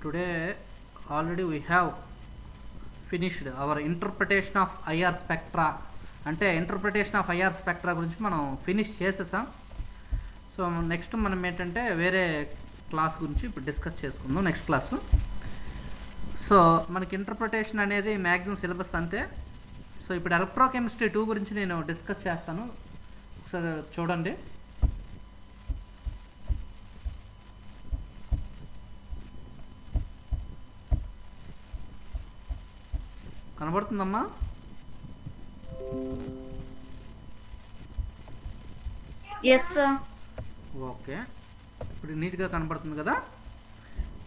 Today already we have finished our interpretation of IR spectra. అంటే interpretation of IR spectra గురించి మనం finish చేసేసాం. So next మనం ఏంటంటే వేరే క్లాస్ గురించి ఇప్పుడు డిస్కస్ చేసుకుందాం నెక్స్ట్ క్లాస్. సో మనకి ఇంటర్ప్రిటేషన్ అనేది మ్యాక్సిమం సిలబస్ అంతే. సో ఇప్పుడు ఎలక్ట్రోకెమిస్ట్రీ 2 గురించి నేను డిస్కస్ చేస్తాను, ఒకసారి చూడండి. కనబడుతుందమ్మా? Yes sir. ఓకే, ఇప్పుడు నీట్గా కనబడుతుంది కదా?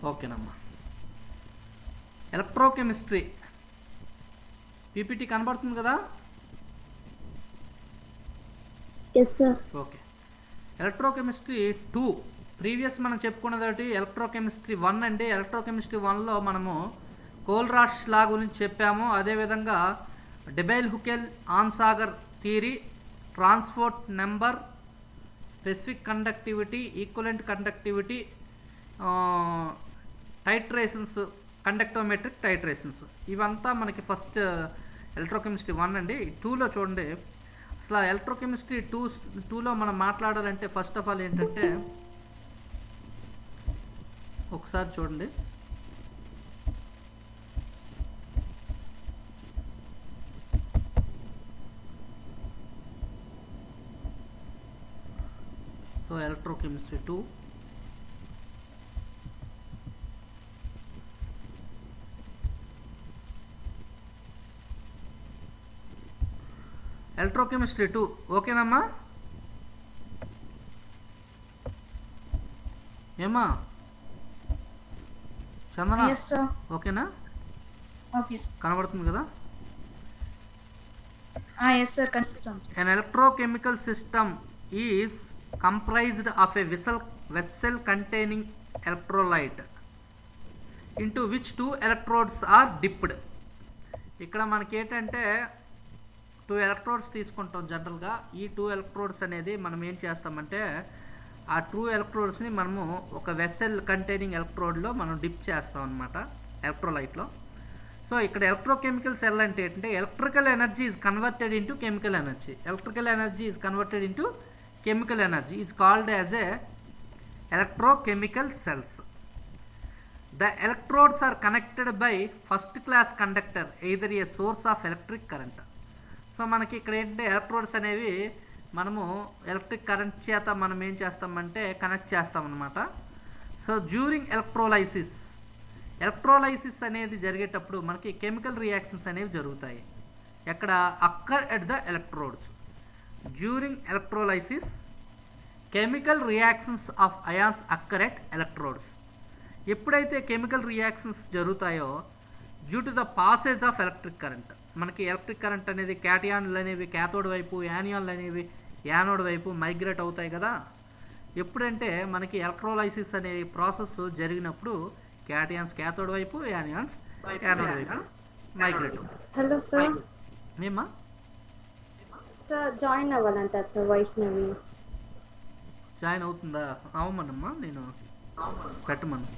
ఓకేనమ్మా. ఎలక్ట్రోకెమిస్ట్రీ పీపీటీ కనబడుతుంది కదా? Yes sir. Okay. Electrochemistry 2 previous మనం చెప్పుకున్నది ఎలక్ట్రోకెమిస్ట్రీ 1 అండి. ఎలక్ట్రోకెమిస్ట్రీ 1లో మనము కోల్రాష్ లా గురించి చెప్పాము. అదేవిధంగా Debye Huckel Onsager theory, transport number, specific conductivity, equivalent conductivity, titrations, conductometric titrations, ఇవంతా మనకి ఫస్ట్ ఎలక్ట్రోకెమిస్ట్రీ 1 అండి. 2లో చూడండి. అసలు ఎలక్ట్రోకెమిస్ట్రీ 2లో మనం మాట్లాడాలంటే ఫస్ట్ ఆఫ్ ఆల్ ఏంటంటే ఒకసారి చూడండి. సో ఎలక్ట్రోకెమిస్ట్రీ 2 ఎలక్ట్రోకెమిస్ట్రీ 2 ఓకేనమ్మా? ఏమా చందన? Yes sir. ఓకేనా? Okay sir. కనబడుతుంది కదా? ఎస్ సార్, కనిపిస్తుంది. An electrochemical system is comprised of a vessel containing electrolyte into which 2 electrodes are dipped. ఇక్కడ మనకి ఏంటంటే 2 ఎలక్ట్రోడ్స్ తీసుకుంటాం జనరల్గా. ఈ 2 ఎలక్ట్రోడ్స్ అనేది మనం ఏం చేస్తామంటే ఆ 2 ఎలక్ట్రోడ్స్ని మనము ఒక వెసెల్ కంటైనింగ్ ఎలక్ట్రోడ్లో మనం డిప్ చేస్తాం అనమాట, ఎలక్ట్రోలైట్లో. సో ఇక్కడ ఎలక్ట్రోకెమికల్ సెల్ అంటే ఏంటంటే electrical energy is converted into chemical energy. Electrical energy is converted into chemical energy is called as a electrochemical cells. The electrodes are connected by first class conductor, either a source of electric current. So మనకి ఇక్కడ ఏంటంటే electrodes అనేవి మనము electric current చేత మనం ఏం చేస్తామంటే connect చేస్తాం అనమాట. సో డ్యూరింగ్ ఎలక్ట్రోలైసిస్ అనేది జరిగేటప్పుడు మనకి కెమికల్ రియాక్షన్స్ అనేవి జరుగుతాయి. ఎక్కడ? Occur at the electrodes. During electrolysis, chemical reactions of ions occur at electrodes. ఎప్పుడైతే కెమికల్ రియాక్షన్స్ జరుగుతాయో due to the passage of electric current, మనకి ఎలక్ట్రిక్ కరెంట్ అనేది క్యాటియాన్లు అనేవి క్యాథోడ్ వైపు, యానియాన్లు అనేవి యానోడ్ వైపు మైగ్రేట్ అవుతాయి కదా. ఎప్పుడంటే మనకి ఎలక్ట్రోలైసిస్ అనే ప్రాసెస్ జరిగినప్పుడు క్యాటియాన్స్ క్యాథోడ్ వైపు, యానియాన్స్ యానోడ్ వైపు మైగ్రేట్ అవుతాయి. Hello sir. మేమా సార్ జాయిన్ అవ్వాలంటారు సార్ వైష్ణవి. జాయిన్ అవుతుందా? అవమనమ్మా, నేను పెట్టమను.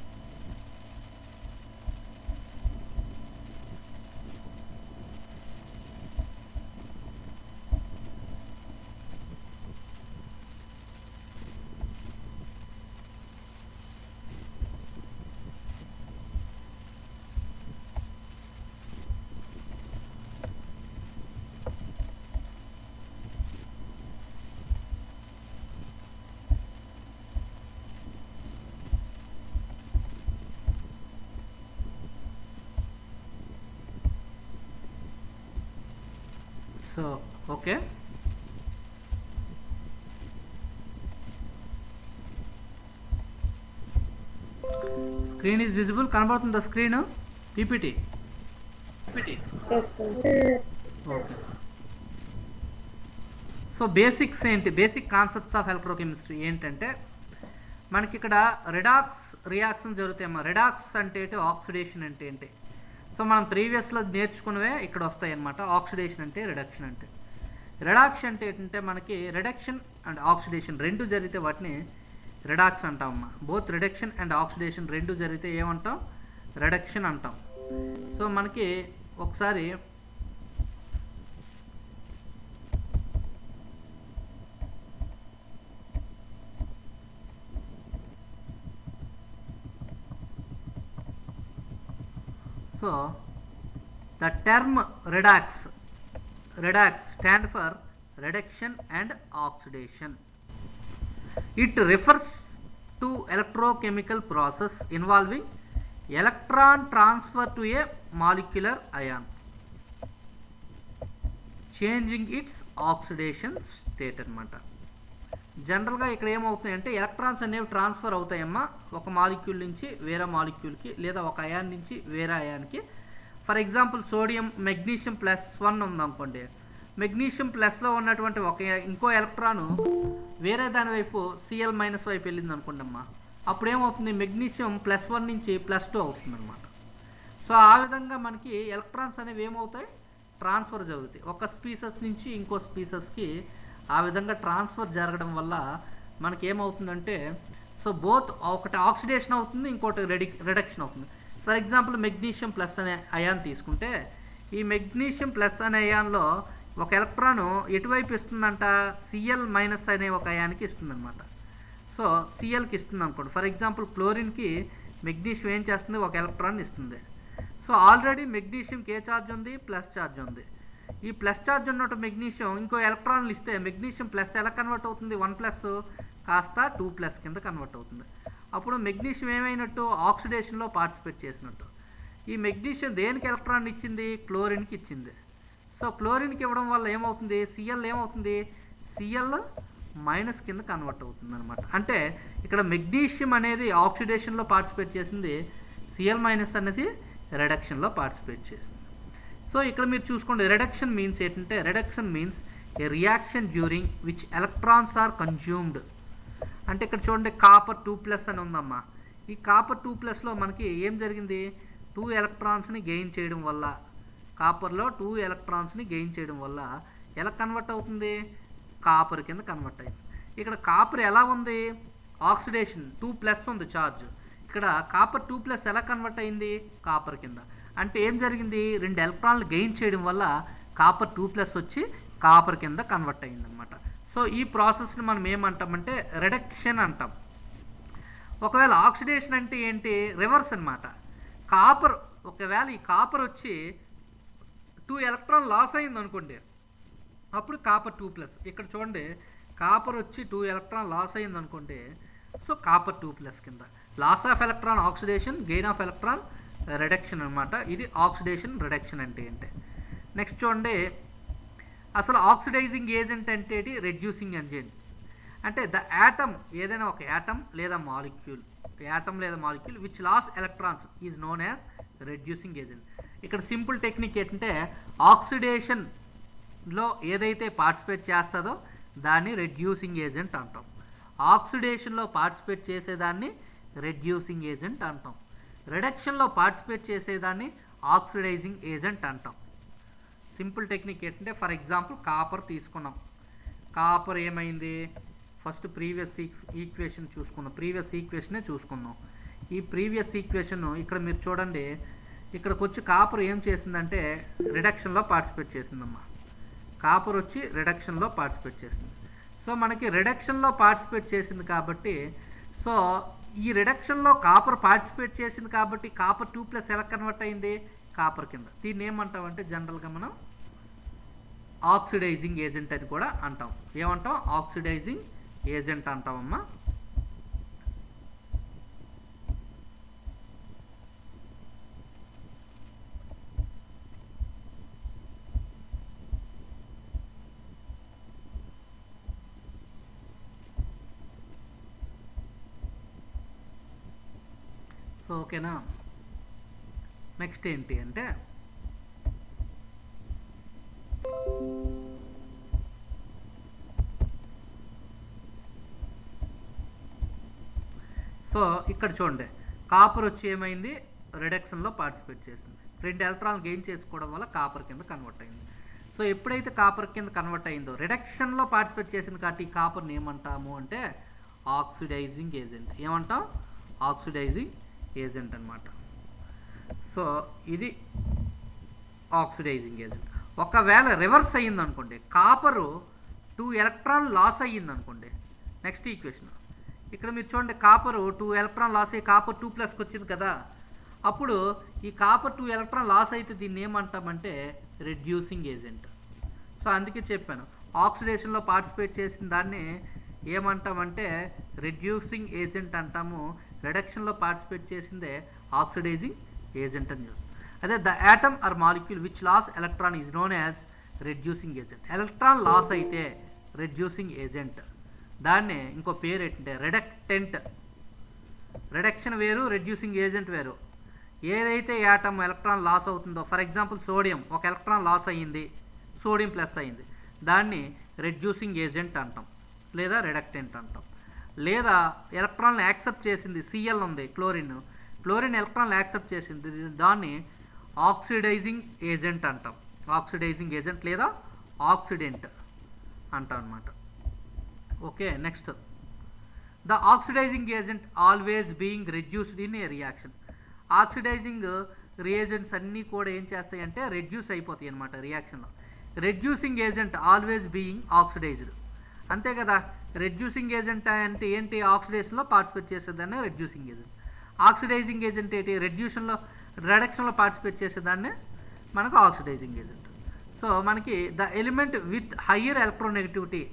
So okay, screen is visible. కనబడుతుందా screen? PPT. Okay. So basics ఏంటి, బేసిక్ కాన్సెప్ట్స్ ఆఫ్ ఎలక్ట్రోకెమిస్ట్రీ ఏంటంటే మనకి ఇక్కడ రిడాక్స్ రియాక్షన్ జరుగుతాయమ్మా. రిడాక్స్ అంటే ఏంటి, ఆక్సిడేషన్ అంటే ఏంటి. సో మనం ప్రీవియస్లో నేర్చుకున్నవే ఇక్కడ వస్తాయి అన్నమాట. ఆక్సిడేషన్ అంటే, రిడక్షన్ అంటే. రిడాక్షన్ అంటే ఏంటంటే మనకి రిడక్షన్ అండ్ ఆక్సిడేషన్ రెండు జరిగితే వాటిని రిడాక్స్ అంటామమ్మా. బోత్ రిడక్షన్ అండ్ ఆక్సిడేషన్ రెండు జరిగితే ఏమంటాం? రిడక్షన్ అంటాం. సో మనకి ఒకసారి so the term redox stand for reduction and oxidation. It refers to electrochemical process involving electron transfer to a molecular ion, changing its oxidation state అన్నమాట. జనరల్గా ఇక్కడ ఏమవుతుంది అంటే ఎలక్ట్రాన్స్ అనేవి ట్రాన్స్ఫర్ అవుతాయమ్మా ఒక మాలిక్యూల్ నుంచి వేరే మాలిక్యూల్కి లేదా ఒక అయాన్ నుంచి వేరే అయాన్కి. ఫర్ ఎగ్జాంపుల్ సోడియం మెగ్నీషియం +1 ఉందనుకోండి, మెగ్నీషియం ప్లస్లో ఉన్నటువంటి ఇంకో ఎలక్ట్రాను వేరే దాని వైపు Cl- వైపు వెళ్ళింది అనుకోండి అమ్మా, అప్పుడు ఏమవుతుంది మెగ్నీషియం +1 నుంచి +2 అవుతుంది అనమాట. సో ఆ విధంగా మనకి ఎలక్ట్రాన్స్ అనేవి ఏమవుతాయి ట్రాన్స్ఫర్ జరుగుతాయి ఒక స్పీసెస్ నుంచి ఇంకో స్పీసెస్కి. ఆ విధంగా ట్రాన్స్ఫర్ జరగడం వల్ల మనకి ఏమవుతుందంటే సో బోత్ ఒకటి ఆక్సిడేషన్ అవుతుంది, ఇంకోటి రిడక్షన్ అవుతుంది. ఫర్ ఎగ్జాంపుల్ మెగ్నీషియం ప్లస్ అనే అయాన్ తీసుకుంటే ఈ మెగ్నీషియం ప్లస్ అనే అయాన్లో ఒక ఎలక్ట్రాను ఎటువైపు ఇస్తుందంట Cl- అనే ఒక అయాన్కి ఇస్తుందన్నమాట. సో Clకి ఇస్తుంది అనుకోండి. ఫర్ ఎగ్జాంపుల్ క్లోరిన్కి మెగ్నీషియం ఏం చేస్తుంది ఒక ఎలక్ట్రాన్ ఇస్తుంది. సో ఆల్రెడీ మెగ్నీషియంకి ఏ ఛార్జ్ ఉంది ప్లస్ ఛార్జ్ ఉంది. ఈ ప్లస్ ఛార్జ్ ఉన్నట్టు మెగ్నీషియం ఇంకో ఎలక్ట్రాన్లు ఇస్తే మెగ్నీషియం ప్లస్ ఎలా కన్వర్ట్ అవుతుంది 1+ కాస్త 2+ కింద కన్వర్ట్ అవుతుంది. అప్పుడు మెగ్నీషియం ఏమైనట్టు ఆక్సిడేషన్లో పార్టిసిపేట్ చేసినట్టు. ఈ మెగ్నీషియం దేనికి ఎలక్ట్రాన్ ఇచ్చింది క్లోరిన్కి ఇచ్చింది. సో క్లోరిన్కి ఇవ్వడం వల్ల ఏమవుతుంది Cl ఏమవుతుంది Cl- కింద కన్వర్ట్ అవుతుంది అనమాట. అంటే ఇక్కడ మెగ్నీషియం అనేది ఆక్సిడేషన్లో పార్టిసిపేట్ చేసింది, Cl- అనేది రిడక్షన్లో పార్టిసిపేట్ చేసింది. సో ఇక్కడ మీరు చూసుకోండి రిడక్షన్ మీన్స్ ఏంటంటే reduction means a reaction during which electrons are consumed. అంటే ఇక్కడ చూడండి కాపర్ 2+ అని ఉందమ్మా. ఈ కాపర్ 2+లో మనకి ఏం జరిగింది 2 ఎలక్ట్రాన్స్ని గెయిన్ చేయడం వల్ల, కాపర్లో 2 ఎలక్ట్రాన్స్ని గెయిన్ చేయడం వల్ల ఎలా కన్వర్ట్ అవుతుంది కాపర్ కింద కన్వర్ట్ అయింది. ఇక్కడ కాపర్ ఎలా ఉంది ఆక్సిడేషన్ 2+ ఉంది ఛార్జ్. ఇక్కడ కాపర్ 2+ ఎలా కన్వర్ట్ అయింది కాపర్ కింద. అంటే ఏం జరిగింది 2 ఎలక్ట్రాన్లు గెయిన్ చేయడం వల్ల కాపర్ 2+ వచ్చి కాపర్ కింద కన్వర్ట్ అయింది అనమాట. సో ఈ ప్రాసెస్ని మనం ఏమంటామంటే రిడక్షన్ అంటాం. ఒకవేళ ఆక్సిడేషన్ అంటే ఏంటి రివర్స్ అనమాట. కాపర్ ఒకవేళ ఈ కాపర్ వచ్చి 2 ఎలక్ట్రాన్ లాస్ అయింది అనుకోండి, అప్పుడు కాపర్ 2+. ఇక్కడ చూడండి కాపర్ వచ్చి 2 ఎలక్ట్రాన్ లాస్ అయింది అనుకోండి, సో కాపర్ 2+ కింద. Loss of electron oxidation, gain of electron reduction అనమాట. ఇది ఆక్సిడేషన్ రిడక్షన్ అంటే ఏంటి. నెక్స్ట్ చూడండి అసలు ఆక్సిడైజింగ్ ఏజెంట్ అంటే రెడ్యూసింగ్ ఏజెంట్. అంటే ద యాటమ్ ఏదైనా ఒక యాటమ్ లేదా molecule which loss electrons is known as reducing agent. ఇక్కడ సింపుల్ టెక్నిక్ ఏంటంటే ఆక్సిడేషన్లో ఏదైతే పార్టిసిపేట్ చేస్తుందో దాన్ని రెడ్యూసింగ్ ఏజెంట్ అంటాం. ఆక్సిడేషన్లో పార్టిసిపేట్ చేసేదాన్ని రెడ్యూసింగ్ ఏజెంట్ అంటాం. రిడక్షన్లో పార్టిసిపేట్ చేసేదాన్ని ఆక్సిడైజింగ్ ఏజెంట్ అంటాం. సింపుల్ టెక్నిక్ ఏంటంటే ఫర్ ఎగ్జాంపుల్ కాపర్ తీసుకున్నాం. కాపర్ ఏమైంది ఫస్ట్ ప్రీవియస్ ఈక్వేషన్ చూసుకుందాం. ప్రీవియస్ ఈక్వేషనే చూసుకుందాం. ఈ ప్రీవియస్ ఈక్వేషన్ ఇక్కడ మీరు చూడండి, ఇక్కడికి వచ్చి కాపర్ ఏం చేసిందంటే రిడక్షన్లో పార్టిసిపేట్ చేసిందమ్మా. కాపర్ వచ్చి రిడక్షన్లో పార్టిసిపేట్ చేసింది. సో మనకి రిడక్షన్లో పార్టిసిపేట్ చేసింది కాబట్టి, సో ఈ రిడక్షన్లో కాపర్ పార్టిసిపేట్ చేసింది కాబట్టి కాపర్ 2+ ఎలా కన్వర్ట్ అయింది కాపర్ కింద. దీన్ని ఏమంటామంటే జనరల్గా మనం ఆక్సిడైజింగ్ ఏజెంట్ అని కూడా అంటాం. ఏమంటాం ఆక్సిడైజింగ్ ఏజెంట్ అంటామమ్మా. సో ఓకేనా. నెక్స్ట్ ఏంటి అంటే సో ఇక్కడ చూడండి కాపర్ వచ్చి ఏమైంది రిడక్షన్లో పార్టిసిపేట్ చేసింది. 2 ఎలక్ట్రాన్లు గెయిన్ చేసుకోవడం వల్ల కాపర్ కింద కన్వర్ట్ అయింది. సో ఎప్పుడైతే కాపర్ కింద కన్వర్ట్ అయిందో రిడక్షన్లో పార్టిసిపేట్ చేసింది కాబట్టి ఈ కాపర్ని ఏమంటాము అంటే ఆక్సిడైజింగ్ ఏజెంట్. ఏమంటాం ఆక్సిడైజింగ్ ఏజెంట్ అనమాట. సో ఇది ఆక్సిడైజింగ్ ఏజెంట్. ఒకవేళ రివర్స్ అయ్యిందనుకోండి, కాపరు 2 ఎలక్ట్రాన్ లాస్ అయ్యిందనుకోండి, నెక్స్ట్ ఈక్వేషన్ ఇక్కడ మీరు చూడండి, కాపరు 2 ఎలక్ట్రాన్ లాస్ అయ్యి కాపర్ 2+కి వచ్చింది కదా, అప్పుడు ఈ కాపర్ 2 ఎలక్ట్రాన్ లాస్ అయితే దీన్ని ఏమంటామంటే రెడ్యూసింగ్ ఏజెంట్. సో అందుకే చెప్పాను, ఆక్సిడేషన్లో పార్టిసిపేట్ చేసిన దాన్ని ఏమంటామంటే రెడ్యూసింగ్ ఏజెంట్ అంటాము, రిడక్షన్లో పార్టిసిపేట్ చేసిందే ఆక్సిడైజింగ్ ఏజెంట్ అని చూస్తాం. అదే the atom or molecule which loss electron is known as reducing agent. Electron loss అయితే రెడ్యూసింగ్ ఏజెంట్, దాన్ని ఇంకో పేరు ఏంటంటే రెడక్టెంట్. రిడక్షన్ వేరు, రెడ్యూసింగ్ ఏజెంట్ వేరు. ఏదైతే యాటమ్ ఎలక్ట్రాన్ లాస్ అవుతుందో, ఫర్ ఎగ్జాంపుల్ సోడియం ఒక ఎలక్ట్రాన్ లాస్ అయ్యింది, సోడియం ప్లస్ అయ్యింది, దాన్ని రెడ్యూసింగ్ ఏజెంట్ అంటాం లేదా రిడక్టెంట్ అంటాం. లేదా ఎలక్ట్రాన్లు యాక్సెప్ట్ చేసింది, సిఎల్ ఉంది క్లోరిన్ ఎలక్ట్రాన్లు యాక్సెప్ట్ చేసింది, దాన్ని ఆక్సిడైజింగ్ ఏజెంట్ అంటాం. ఆక్సిడైజింగ్ ఏజెంట్ లేదా ఆక్సిడెంట్ అంటాం అన్నమాట. Okay, next the oxidising agent always being reduced in a reaction. Oxidising reagents అన్నీ కూడా ఏం చేస్తాయి అంటే రెడ్యూస్ అయిపోతాయి అన్నమాట రియాక్షన్లో. Reducing agent always being oxidised, అంతే కదా. రెడ్యూసింగ్ ఏజెంట్ అంటే ఏంటి, ఆక్సిడేషన్లో పార్టిసిపేట్ చేసేదాన్ని రెడ్యూసింగ్ ఏజెంట్. ఆక్సిడైజింగ్ ఏజెంట్ ఏంటి, రిడక్షన్లో పార్టిసిపేట్ చేసేదాన్ని మనకు ఆక్సిడైజింగ్ ఏజెంట్. సో మనకి the element with higher electronegativity.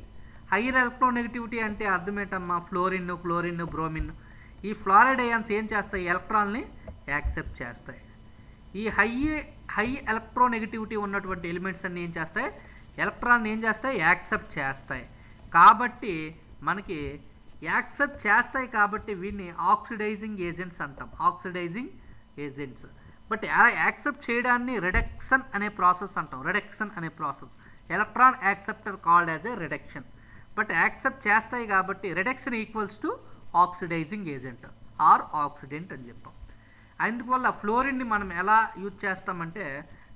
Higher electronegativity అంటే అర్థం ఏంటమ్మా, ఫ్లోరిన్, క్లోరిన్, బ్రోమిన్, ఈ ఫ్లోరైడ్ అయాన్స్ ఏం చేస్తాయి, ఎలక్ట్రాన్ని యాక్సెప్ట్ చేస్తాయి. ఈ హై ఎలక్ట్రోనెగటివిటీ ఉన్నటువంటి ఎలిమెంట్స్ అన్ని ఏం చేస్తాయి, ఎలక్ట్రాన్ ఏం చేస్తాయి, యాక్సెప్ట్ చేస్తాయి. కాబట్టి మనకి యాక్సెప్ట్ చేస్తాయి కాబట్టి వీటిని ఆక్సిడైజింగ్ ఏజెంట్స్ అంటాం, ఆక్సిడైజింగ్ ఏజెంట్స్. బట్ యాక్సెప్ట్ చేయడాన్ని రిడక్షన్ అనే ప్రాసెస్ అంటాం, రిడక్షన్ అనే process. Electron acceptor called as a reduction. But accept చేస్తాయి కాబట్టి reduction equals to oxidising agent or oxidant అని చెప్పాం. అందువల్ల ఫ్లోరిన్ని మనం ఎలా యూజ్ చేస్తామంటే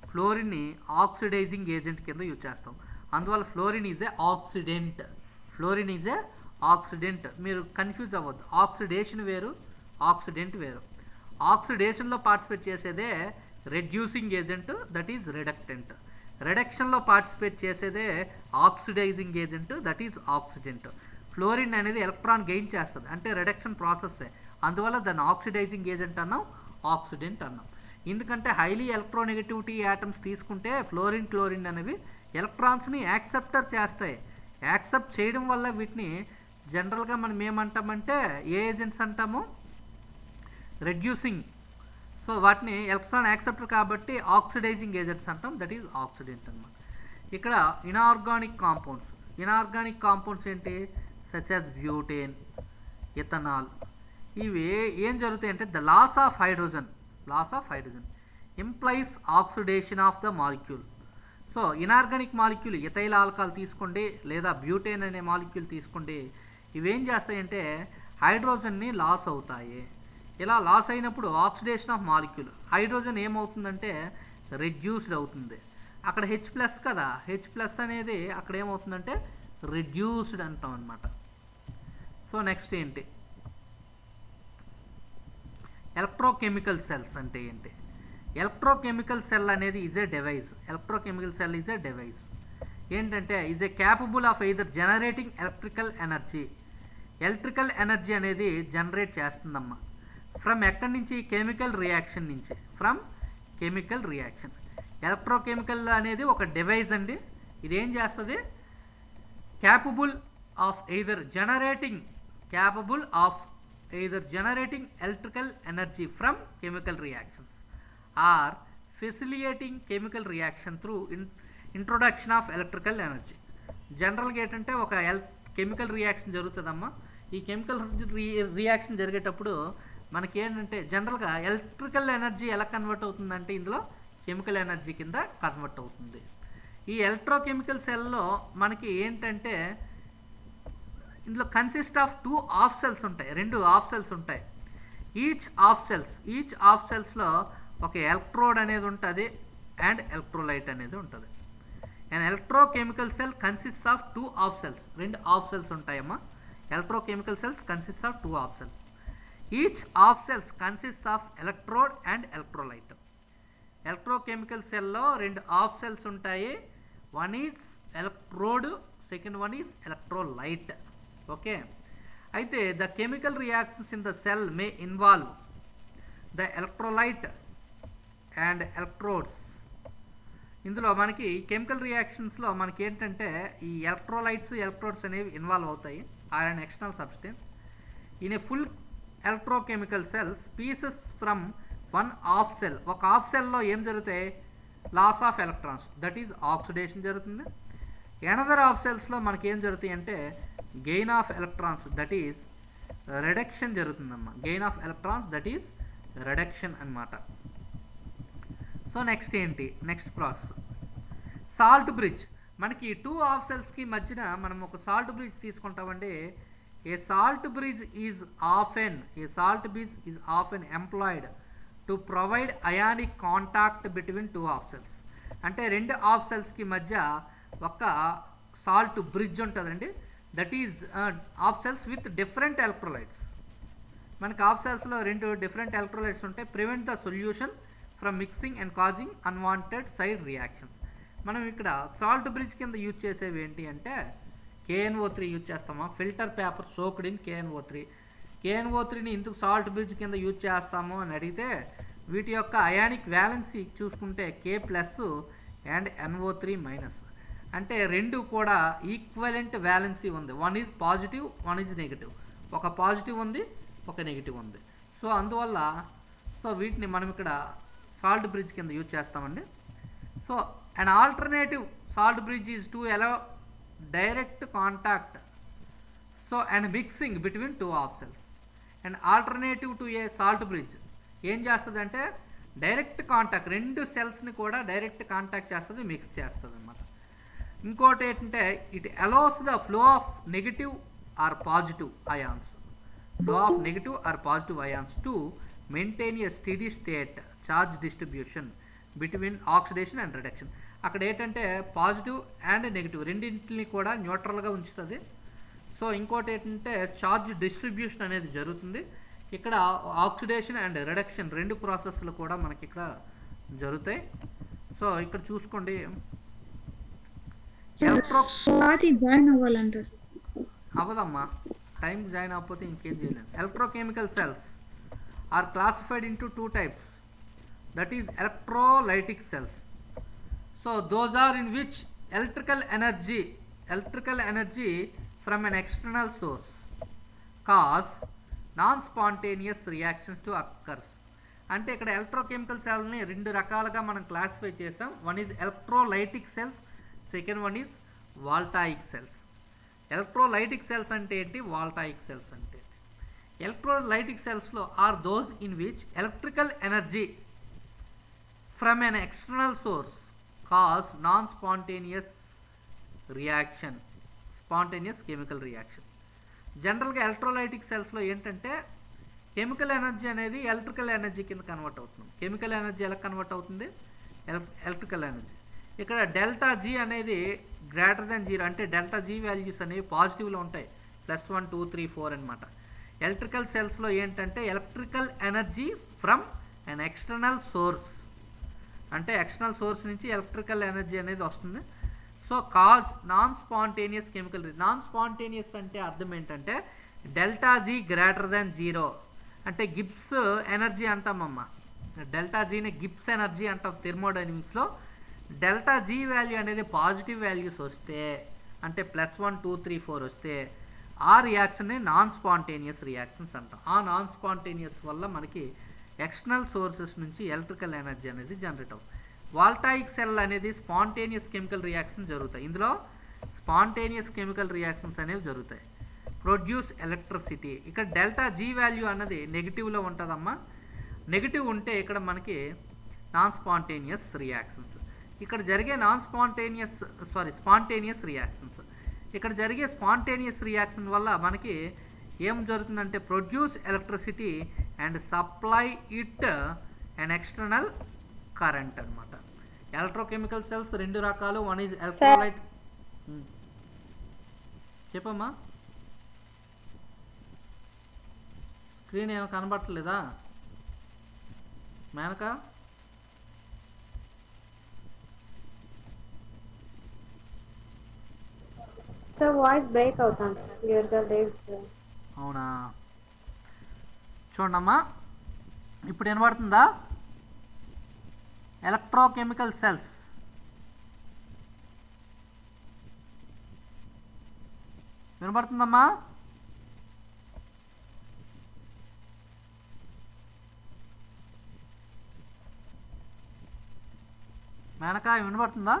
ఫ్లోరిన్ని ఆక్సిడైజింగ్ ఏజెంట్ కింద యూజ్ చేస్తాం. అందువల్ల fluorine is a oxidant. Fluorine is a oxidant. మీరు కన్ఫ్యూజ్ అవ్వద్దు, ఆక్సిడేషన్ వేరు, ఆక్సిడెంట్ వేరు. ఆక్సిడేషన్లో పార్టిసిపేట్ చేసేదే reducing agent, that is reductant. రిడక్షన్లో పార్టిసిపేట్ చేసేదే oxidising agent, that is oxidant. Fluorine అనేది ఎలక్ట్రాన్ గెయిన్ చేస్తుంది, అంటే రిడక్షన్ ప్రాసెస్సే. అందువల్ల దాన్ని ఆక్సిడైజింగ్ ఏజెంట్ అన్నాం, ఆక్సిడెంట్ అన్నాం. ఎందుకంటే హైలీ ఎలక్ట్రోనెగటివిటీ యాటమ్స్ తీసుకుంటే ఫ్లోరిన్, క్లోరిన్ అనేవి ఎలక్ట్రాన్స్ని యాక్సెప్టర్ చేస్తాయి. యాక్సెప్ట్ చేయడం వల్ల వీటిని జనరల్గా మనం ఏమంటామంటే ఏ ఏజెంట్స్ అంటాము, రెడ్యూసింగ్. సో వాటిని ఎలక్ట్రాన్ యాక్సెప్టర్ కాబట్టి ఆక్సిడైజింగ్ ఏజెంట్స్ అంటాం, దట్ ఈజ్ ఆక్సిడెంట్ అన్నమాట. ఇక్కడ ఇనార్గానిక్ కాంపౌండ్స్ ఏంటి, సచ్ యాజ్ బ్యూటేన్, ఇథనాల్, ఇవి ఏం జరుగుతాయి అంటే the loss of hydrogen implies oxidation of the molecule. So inorganic molecule ethyl alcohol తీసుకోండి లేదా బ్యూటేన్ అనే మాలిక్యూల్ తీసుకోండి, ఇవేం చేస్తాయంటే హైడ్రోజన్ని లాస్ అవుతాయి. ఇలా లాస్ అయినప్పుడు ఆక్సిడేషన్ ఆఫ్ మాలిక్యూల్, హైడ్రోజన్ ఏమవుతుందంటే రెడ్యూస్డ్ అవుతుంది. అక్కడ H+ కదా, H+ అనేది అక్కడ ఏమవుతుందంటే రెడ్యూస్డ్ అంటాం అనమాట. సో నెక్స్ట్ ఏంటి, ఎలక్ట్రోకెమికల్ సెల్స్ అంటే ఏంటి. ఎలక్ట్రోకెమికల్ సెల్ అనేది is a device. Electrochemical cell is a device ఏంటంటే is a capable of either generating electrical energy అనేది జనరేట్ చేస్తుందమ్మా. ఫ్రమ్ ఎక్కడి నుంచి, కెమికల్ రియాక్షన్ నుంచి, ఫ్రమ్ కెమికల్ రియాక్షన్. ఎలక్ట్రోకెమికల్ అనేది ఒక డివైస్ అండి. ఇది ఏం చేస్తుంది, capable of either generating electrical energy from chemical reactions or facilitating chemical reaction through introduction of electrical energy. జనరల్గా ఏంటంటే ఒక కెమికల్ రియాక్షన్ జరుగుతుందమ్మా. ఈ కెమికల్ రియాక్షన్ జరిగేటప్పుడు మనకి ఏంటంటే జనరల్గా ఎలక్ట్రికల్ ఎనర్జీ ఎలా కన్వర్ట్ అవుతుందంటే ఇందులో కెమికల్ ఎనర్జీ కింద కన్వర్ట్ అవుతుంది. ఈ ఎలక్ట్రోకెమికల్ సెల్లో మనకి ఏంటంటే ఇందులో కన్సిస్ట్ ఆఫ్ 2 ఆఫ్ సెల్స్ ఉంటాయి, 2 ఆఫ్ సెల్స్ ఉంటాయి. ఈచ్ ఆఫ్ సెల్స్లో ఒక ఎలక్ట్రోడ్ అనేది ఉంటుంది అండ్ ఎలక్ట్రోలైట్ అనేది ఉంటుంది. And electrochemical cell consist of 2 half cells, 2 half cells ఉంటాయమ్మా. Electrochemical cells consist of 2 half cells. Each half cells consist of electrode and electrolyte. Electrochemical సెల్లో 2 half cells ఉంటాయి. One is electrode, second one is electrolyte. Okay, అయితే the chemical reactions in the cell may involve the electrolyte and electrodes. ఇందులో మనకి chemical రియాక్షన్స్లో మనకి ఏంటంటే ఈ electrolytes electrodes అనేవి ఇన్వాల్వ్ అవుతాయి. Or and external substance in a full electrochemical cells passes from one half cell. ఒక ఆఫ్ సెల్లో ఏం జరుగుతాయి? Loss of electrons, that is oxidation జరుగుతుంది. ఎనదర్ ఆఫ్ సెల్స్లో మనకి ఏం జరుగుతాయి అంటే gain of electrons, that is reduction జరుగుతుందమ్మా. Gain of electrons, that is reduction అన్నమాట. సో నెక్స్ట్ ఏంటి? Next process salt bridge. మనకి 2 ఆఫ్ సెల్స్కి మధ్యన మనం ఒక సాల్ట్ బ్రిడ్జ్ తీసుకుంటామండి. A salt bridge is often employed to provide ionic contact between 2 half cells. అంటే 2 half సెల్స్కి మధ్య ఒక సాల్ట్ బ్రిడ్జ్ ఉంటుందండి. That is half cells with different electrolytes. మనకి ఆఫ్ సెల్స్లో 2 డిఫరెంట్ ఎలక్ట్రోలైట్స్ ఉంటాయి. Prevent the solution from mixing and causing unwanted side reactions. మనం ఇక్కడ సాల్ట్ బ్రిడ్జ్ కింద యూజ్ చేసేవి ఏంటి అంటే KNO3 యూజ్ చేస్తామా? Filter paper soaked in KNO3. KNO3ని ఇందుకు సాల్ట్ బ్రిడ్జ్ కింద యూజ్ చేస్తాము అని అడిగితే వీటి యొక్క అయానిక్ వ్యాలెన్సీ చూసుకుంటే K+ అండ్ NO3-. అంటే 2 కూడా ఈక్వలెంట్ వ్యాలెన్సీ ఉంది. One is positive, one is negative. ఒక పాజిటివ్ ఉంది, ఒక నెగిటివ్ ఉంది. సో అందువల్ల వీటిని మనం ఇక్కడ సాల్ట్ బ్రిడ్జ్ కింద యూజ్ చేస్తామండి. So an alternative salt bridge is to allow direct contact and mixing between 2 of cells. An alternative to a salt bridge ఏం చేస్తుంది అంటే డైరెక్ట్ కాంటాక్ట్, 2 సెల్స్ని కూడా డైరెక్ట్ కాంటాక్ట్ చేస్తుంది, మిక్స్ చేస్తుంది అన్నమాట. ఇంకోటి ఏంటంటే it allows the flow of negative or positive ions to maintain a steady state charge distribution between oxidation and reduction. అక్కడ ఏంటంటే పాజిటివ్ అండ్ నెగిటివ్ రెండింటిని కూడా న్యూట్రల్గా ఉంచుతుంది. సో ఇంకోటి ఏంటంటే చార్జ్ డిస్ట్రిబ్యూషన్ అనేది జరుగుతుంది. ఇక్కడ ఆక్సిడేషన్ అండ్ రిడక్షన్ 2 ప్రాసెస్లు కూడా మనకి ఇక్కడ జరుగుతాయి. సో ఇక్కడ చూసుకోండి, అవ్వదమ్మా, టైం జాయిన్ అవ్వకపోతే ఇంకేం చేయలేము. Electrochemical cells are classified into 2 types, that is electrolytic cells. So those are in which electrical energy from an external source cause non-spontaneous reactions to occurs. అంటే ఇక్కడ ఎలక్ట్రోకెమికల్ సెల్ని 2 రకాలుగా మనం క్లాసిఫై చేసాం. One is electrolytic cells, second one is voltaic cells. Electrolytic cells అంటే ఏంటి, voltaic cells అంటే ఏంటి? Electrolytic సెల్స్లో are those in which electrical energy from an external source cause non-spontaneous chemical reaction. జనరల్గా ఎలక్ట్రోలైటిక్ సెల్స్లో ఏంటంటే కెమికల్ ఎనర్జీ అనేది electrical energy కింద కన్వర్ట్ అవుతుంది. కెమికల్ ఎనర్జీ ఎలా కన్వర్ట్ అవుతుంది? Electrical energy. ఇక్కడ ΔG అనేది >0, అంటే ΔG వాల్యూస్ అనేవి పాజిటివ్లో ఉంటాయి, +1 2 3 4 అనమాట. ఎలక్ట్రికల్ సెల్స్లో ఏంటంటే electrical energy from an external source, అంటే ఎక్స్టర్నల్ సోర్స్ నుంచి ఎలక్ట్రికల్ ఎనర్జీ అనేది వస్తుంది. So cause non spontaneous chemical. Non spontaneous అంటే అర్థం ఏంటంటే ΔG >0, అంటే గిబ్స్ ఎనర్జీ అంటామమ్మా. ΔGని గిబ్స్ ఎనర్జీ అంటాం థెర్మోడైనమిక్స్లో. ΔG వాల్యూ అనేది పాజిటివ్ వాల్యూస్ వస్తే, అంటే +1 2 3 4 వస్తే ఆ రియాక్షన్ని నాన్ స్పాంటేనియస్ రియాక్షన్స్ అంటాం. ఆ నాన్ స్పాంటేనియస్ వల్ల మనకి ఎక్స్టర్నల్ సోర్సెస్ నుంచి ఎలక్ట్రికల్ ఎనర్జీ అనేది జనరేట్ అవుతుంది. వాల్టాయిక్ సెల్ అనేది స్పాంటేనియస్ కెమికల్ రియాక్షన్ జరుగుతాయి. ఇందులో స్పాంటేనియస్ కెమికల్ రియాక్షన్స్ అనేవి జరుగుతాయి. Produce electricity. ఇక్కడ ΔG వాల్యూ అన్నది నెగిటివ్లో ఉంటుందమ్మా. నెగిటివ్ ఉంటే ఇక్కడ మనకి నాన్ స్పాంటేనియస్ రియాక్షన్స్. ఇక్కడ జరిగే స్పాంటేనియస్ రియాక్షన్స్. ఇక్కడ జరిగే స్పాంటేనియస్ రియాక్షన్ వల్ల మనకి ఏం జరుగుతుందంటే produce electricity and supply it and external current అనమాట. ఎలక్ట్రోకెమికల్ సెల్స్ 2 రకాలు. One is electrolyte. చెప్పమ్మా, స్క్రీన్ ఏమో కనబట్టలేదా మేనక? సార్ వాయిస్ బ్రేక్ అవుతుంది క్లియర్గా లేదు సార్. అవునా, చూడమ్మా ఇప్పుడు వినబడుతుందా? Electrochemical cells వినబడుతుందమ్మా? మేనక వినబడుతుందా?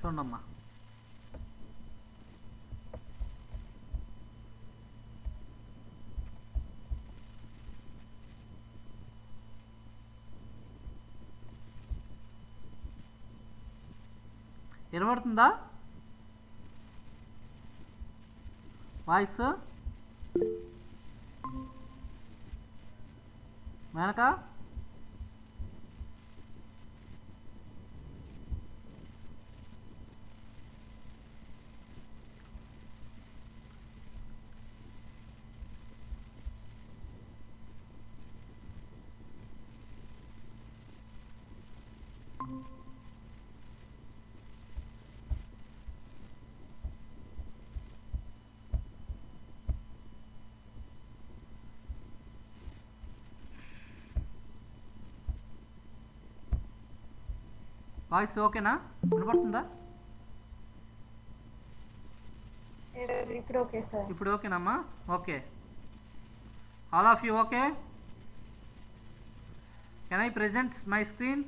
చూడమ్మా, వినబడుతుందా వాయిస్? మేనక వాయిస్ ఓకేనా? వినపడుతుందా ఇప్పుడు ఓకే సార్. ఇప్పుడు? ఓకేనమ్మా, okay. All of you okay? Can I present my screen?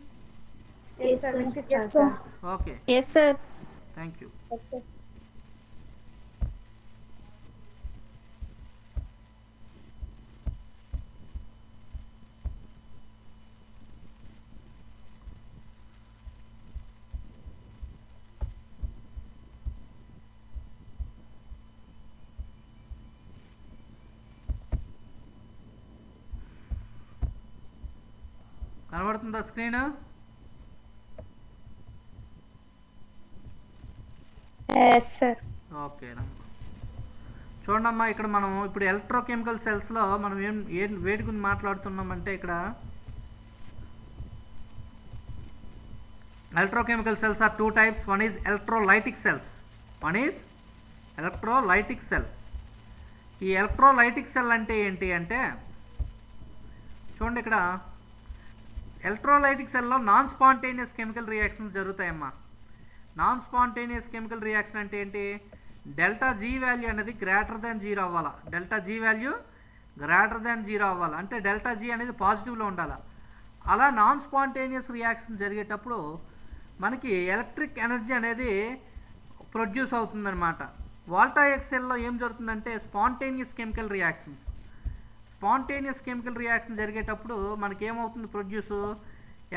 Yes sir, వినిపిస్తుంది sir. Okay, Yes sir. Thank you. Okay. కనబడుతుందా స్క్రీన్? Yes sir. ఓకేనమ్మా, చూడమ్మా ఇక్కడ మనం ఇప్పుడు ఎలక్ట్రోకెమికల్ సెల్స్లో మనం వేటి గురించి మాట్లాడుతున్నామంటే ఇక్కడ electrochemical cells are two types. One is electrolytic cells, one is electrolytic cell. ఈ ఎలక్ట్రోలైటిక్ సెల్ అంటే ఏంటి అంటే చూడండి, ఇక్కడ ఎలక్ట్రోలైటిక్ సెల్లో నాన్ స్పాంటేనియస్ కెమికల్ రియాక్షన్స్ జరుగుతాయమ్మా. నాన్ స్పాంటేనియస్ కెమికల్ రియాక్షన్ అంటే ఏంటి? డెల్టా జీ వాల్యూ అనేది గ్రేటర్ దాన్ జీరో అవ్వాలా. Delta G value greater than zero అవ్వాలి, అంటే డెల్టా జీ అనేది పాజిటివ్లో ఉండాలి. అలా నాన్ స్పాంటేనియస్ రియాక్షన్ జరిగేటప్పుడు మనకి ఎలక్ట్రిక్ ఎనర్జీ అనేది ప్రొడ్యూస్ అవుతుందన్నమాట. వోల్టాయిక్ సెల్లో ఏం జరుగుతుందంటే spontaneous chemical reactions. Spontaneous chemical reaction జరిగేటప్పుడు మనకి ఏమవుతుంది? ప్రొడ్యూస్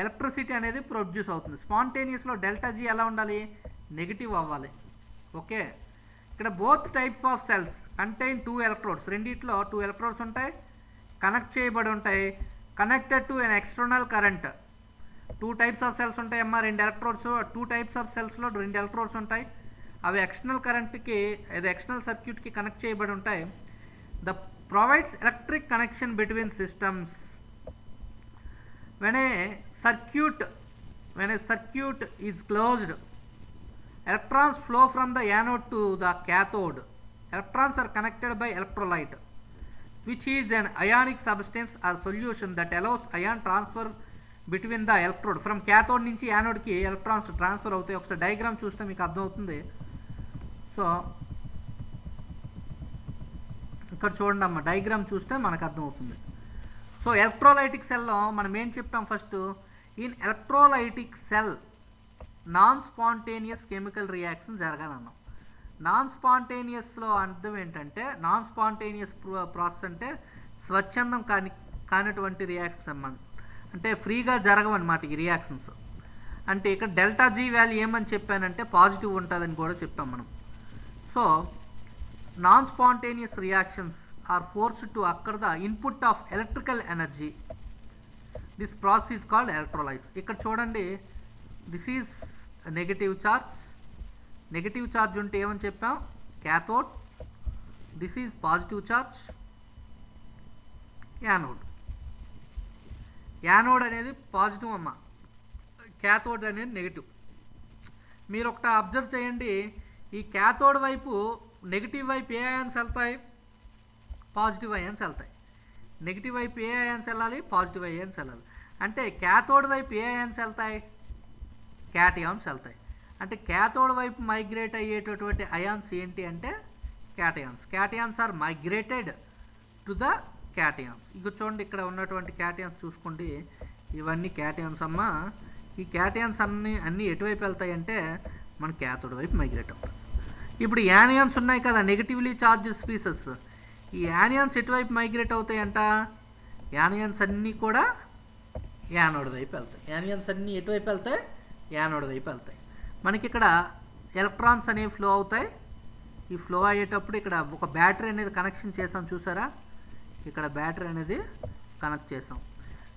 ఎలక్ట్రిసిటీ అనేది ప్రొడ్యూస్ అవుతుంది. స్పాంటేనియస్లో డెల్టా జీ ఎలా ఉండాలి? నెగిటివ్ అవ్వాలి. ఓకే, ఇక్కడ both type of cells contain two electrodes. రెండిట్లో టూ ఎలక్ట్రోడ్స్ ఉంటాయి, కనెక్ట్ చేయబడి ఉంటాయి, connected to an external current. Two types of cells ఉంటాయమ్మా, రెండు ఎలక్ట్రోడ్స్. టూ టైప్స్ ఆఫ్ సెల్స్లో రెండు ఎలక్ట్రోడ్స్ ఉంటాయి. అవి ఎక్స్టర్నల్ కరెంట్కి, అది ఎక్స్టర్నల్ సర్క్యూట్కి కనెక్ట్ చేయబడి ఉంటాయి. The provides electric connection between systems. when a circuit is closed, electrons flow from the anode to the cathode. Electrons are connected by electrolyte, which is an ionic substance or solution that allows ion transfer between the electrode. From cathode నుంచి anode కి electrons transfer అవుతాయి. ఒకసారి diagram చూస్తే మీకు అర్థమవుతుంది. So ఇక్కడ చూడండి అమ్మ, డయాగ్రామ్ చూస్తే మనకు అర్థమవుతుంది. సో ఎలక్ట్రోలైటిక్ సెల్లో మనం ఏం చెప్పాం? First, in electrolytic cell non spontaneous chemical reaction జరగాలన్నాం. నాన్ స్పాంటేనియస్లో అర్థం ఏంటంటే, నాన్ స్పాంటేనియస్ ప్రాసెస్ అంటే స్వచ్ఛందం కానిటువంటి రియాక్షన్స్ అన్నమాట. అంటే ఫ్రీగా జరగవన్నమాట ఈ రియాక్షన్స్. అంటే ఇక్కడ డెల్టా జీ వాల్యూ ఏమని చెప్పానంటే పాజిటివ్ ఉంటుందని కూడా చెప్పాం మనం. So non spontaneous reactions are forced to occur the input of electrical energy. This process is called electrolysis. ఇక్కడ చూడండి, this is a negative charge, negative charge ఉంటే ఏమని చెప్పాం, cathode. This is positive charge. Anode. Anode అనేది positive అమ్మ, cathode అనేది negative. మీరు ఒకటి అబ్జర్వ్ చేయండి, ఈ క్యాథోడ్ వైపు నెగిటివ్ వైపు ఏ అయాన్స్ వెళ్తాయి, పాజిటివ్ అయాన్స్ వెళ్తాయి. నెగిటివ్ వైపు ఏ అయాన్స్ వెళ్ళాలి, పాజిటివ్ అయాన్స్ వెళ్ళాలి. అంటే క్యాథోడ్ వైపు ఏ అయాన్స్ వెళ్తాయి, క్యాటయాన్స్ వెళ్తాయి. అంటే క్యాథోడ్ వైపు మైగ్రేట్ అయ్యేటటువంటి అయాన్స్ ఏంటి అంటే cations. Cations are migrated to the cations. ఇక చూడండి, ఇక్కడ ఉన్నటువంటి క్యాటయాన్స్ చూసుకోండి, ఇవన్నీ క్యాటయాన్స్ అమ్మ. ఈ క్యాటయాన్స్ అన్నీ ఎటువైపు వెళ్తాయి అంటే మన క్యాథోడ్ వైపు మైగ్రేట్ అవుతాయి. ఇప్పుడు యానియాన్స్ ఉన్నాయి కదా, నెగిటివ్లీ చార్జ్డ్ స్పీసెస్. ఈ యానియాన్స్ ఎటువైపు మైగ్రేట్ అవుతాయంట, యానియాన్స్ అన్నీ కూడా యానోడ్ వైపు వెళ్తాయి. యానియాన్స్ అన్నీ ఎటువైపు వెళ్తాయి, యానోడ్ వైపు వెళ్తాయి. మనకి ఇక్కడ ఎలక్ట్రాన్స్ అనేవి ఫ్లో అవుతాయి. ఈ ఫ్లో అయ్యేటప్పుడు ఇక్కడ ఒక బ్యాటరీ అనేది కనెక్షన్ చేసాం చూసారా, ఇక్కడ బ్యాటరీ అనేది కనెక్ట్ చేసాం.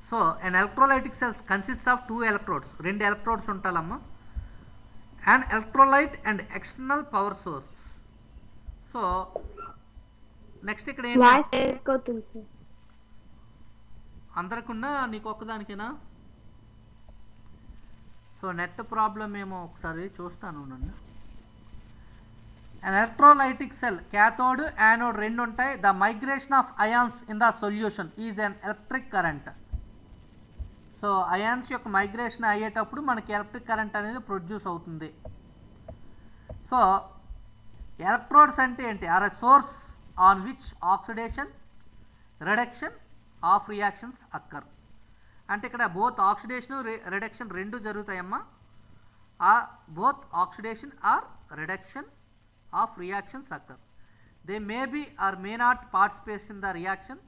So an electrolytic cells consists of 2 electrodes. 2 electrodes ఉంటాలమ్మా. an electrolyte and external power source. So next ఇక్కడ ఏంటి, వాయిస్ బ్రేక్ అవుతుంది సార్. అందరికన్నా నీకు ఒక్కదానికేనా? సో నెట్ ప్రాబ్లం ఏమో ఒకసారి చూస్తాను నన్ను. an electrolytic cell, cathode, anode రెండు ఉంటాయి. the migration of ions in the solution is an electric current. So ions యొక్క మైగ్రేషన్ అయ్యేటప్పుడు మనకి ఎలక్ట్రిక్ కరెంట్ అనేది ప్రొడ్యూస్ అవుతుంది. సో ఎలక్ట్రోడ్స్ అంటే ఏంటి, are a source on which oxidation, reduction of reactions occur. అంటే ఇక్కడ బోత్ ఆక్సిడేషన్ రిడక్షన్ రెండు జరుగుతాయమ్మా. Both oxidation or reduction of reactions occur. They may be or may not participate in the reaction.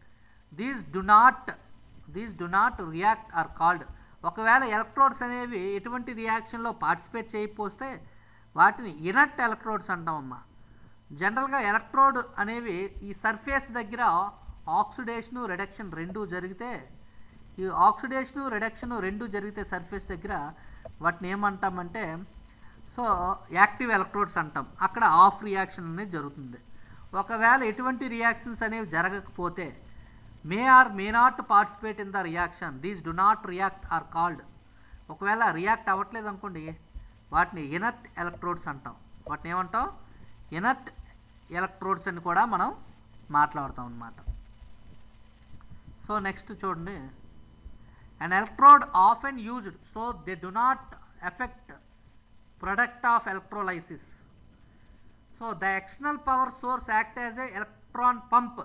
These do not react are called. ఒకవేళ electrodes అనేవి ఎటువంటి రియాక్షన్లో participate చేయకపోతే వాటిని inert electrodes అంటామమ్మా. జనరల్గా ఎలక్ట్రోడ్ అనేవి ఈ సర్ఫేస్ దగ్గర ఆక్సిడేషను రిడక్షన్ రెండూ జరిగితే, ఈ ఆక్సిడేషను రిడక్షన్ రెండూ జరిగితే సర్ఫేస్ దగ్గర వాటిని ఏమంటామంటే సో యాక్టివ్ ఎలక్ట్రోడ్స్ అంటాం. అక్కడ ఆఫ్ రియాక్షన్ అనేది జరుగుతుంది. ఒకవేళ ఎటువంటి రియాక్షన్స్ అనేవి జరగకపోతే may or may not participate in the reaction. These do not react are called. ఒకవేళ రియాక్ట్ అవ్వట్లేదు అనుకోండి, వాటిని ఇనర్ట్ ఎలక్ట్రోడ్స్ అంటాం. వాటిని ఏమంటాం, ఇనర్ట్ ఎలక్ట్రోడ్స్ అని కూడా మనం మాట్లాడతాం అన్నమాట. సో నెక్స్ట్ చూడండి, an electrode often used so they do not affect product of electrolysis. So the external power source act as a electron pump.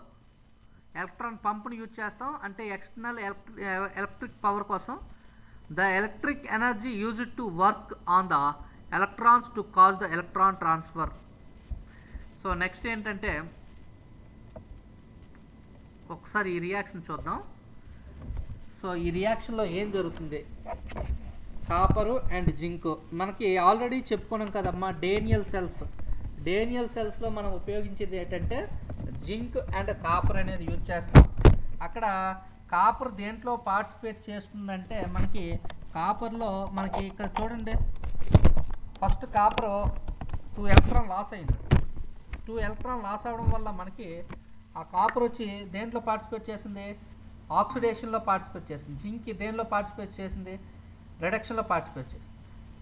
Electron పంప్ని యూజ్ చేస్తాం అంటే ఎక్స్టర్నల్ ఎలక్ట్రిక్ పవర్ కోసం. The electric energy used to work on the electrons to cause the electron transfer. So next ఏంటంటే ఒకసారి ఈ reaction చూద్దాం. So ఈ రియాక్షన్లో ఏం జరుగుతుంది, కాపరు అండ్ జింక్ మనకి ఆల్రెడీ చెప్పుకున్నాం కదమ్మా. డేనియల్ సెల్స్లో మనం ఉపయోగించేది ఏంటంటే జింక్ అండ్ కాపర్ అనేది యూజ్ చేస్తాం. అక్కడ కాపర్ దేంట్లో పార్టిసిపేట్ చేస్తుందంటే మనకి కాపర్లో మనకి ఇక్కడ చూడండి, ఫస్ట్ కాపర్ 2 ఎలక్ట్రాన్ లాస్ అయింది. 2 ఎలక్ట్రాన్ లాస్ అవ్వడం వల్ల మనకి ఆ కాపర్ వచ్చి దేంట్లో పార్టిసిపేట్ చేసింది, ఆక్సిడేషన్లో పార్టిసిపేట్ చేసింది. జింక్ దేంట్లో పార్టిసిపేట్ చేసింది, రిడక్షన్లో పార్టిసిపేట్ చేసింది.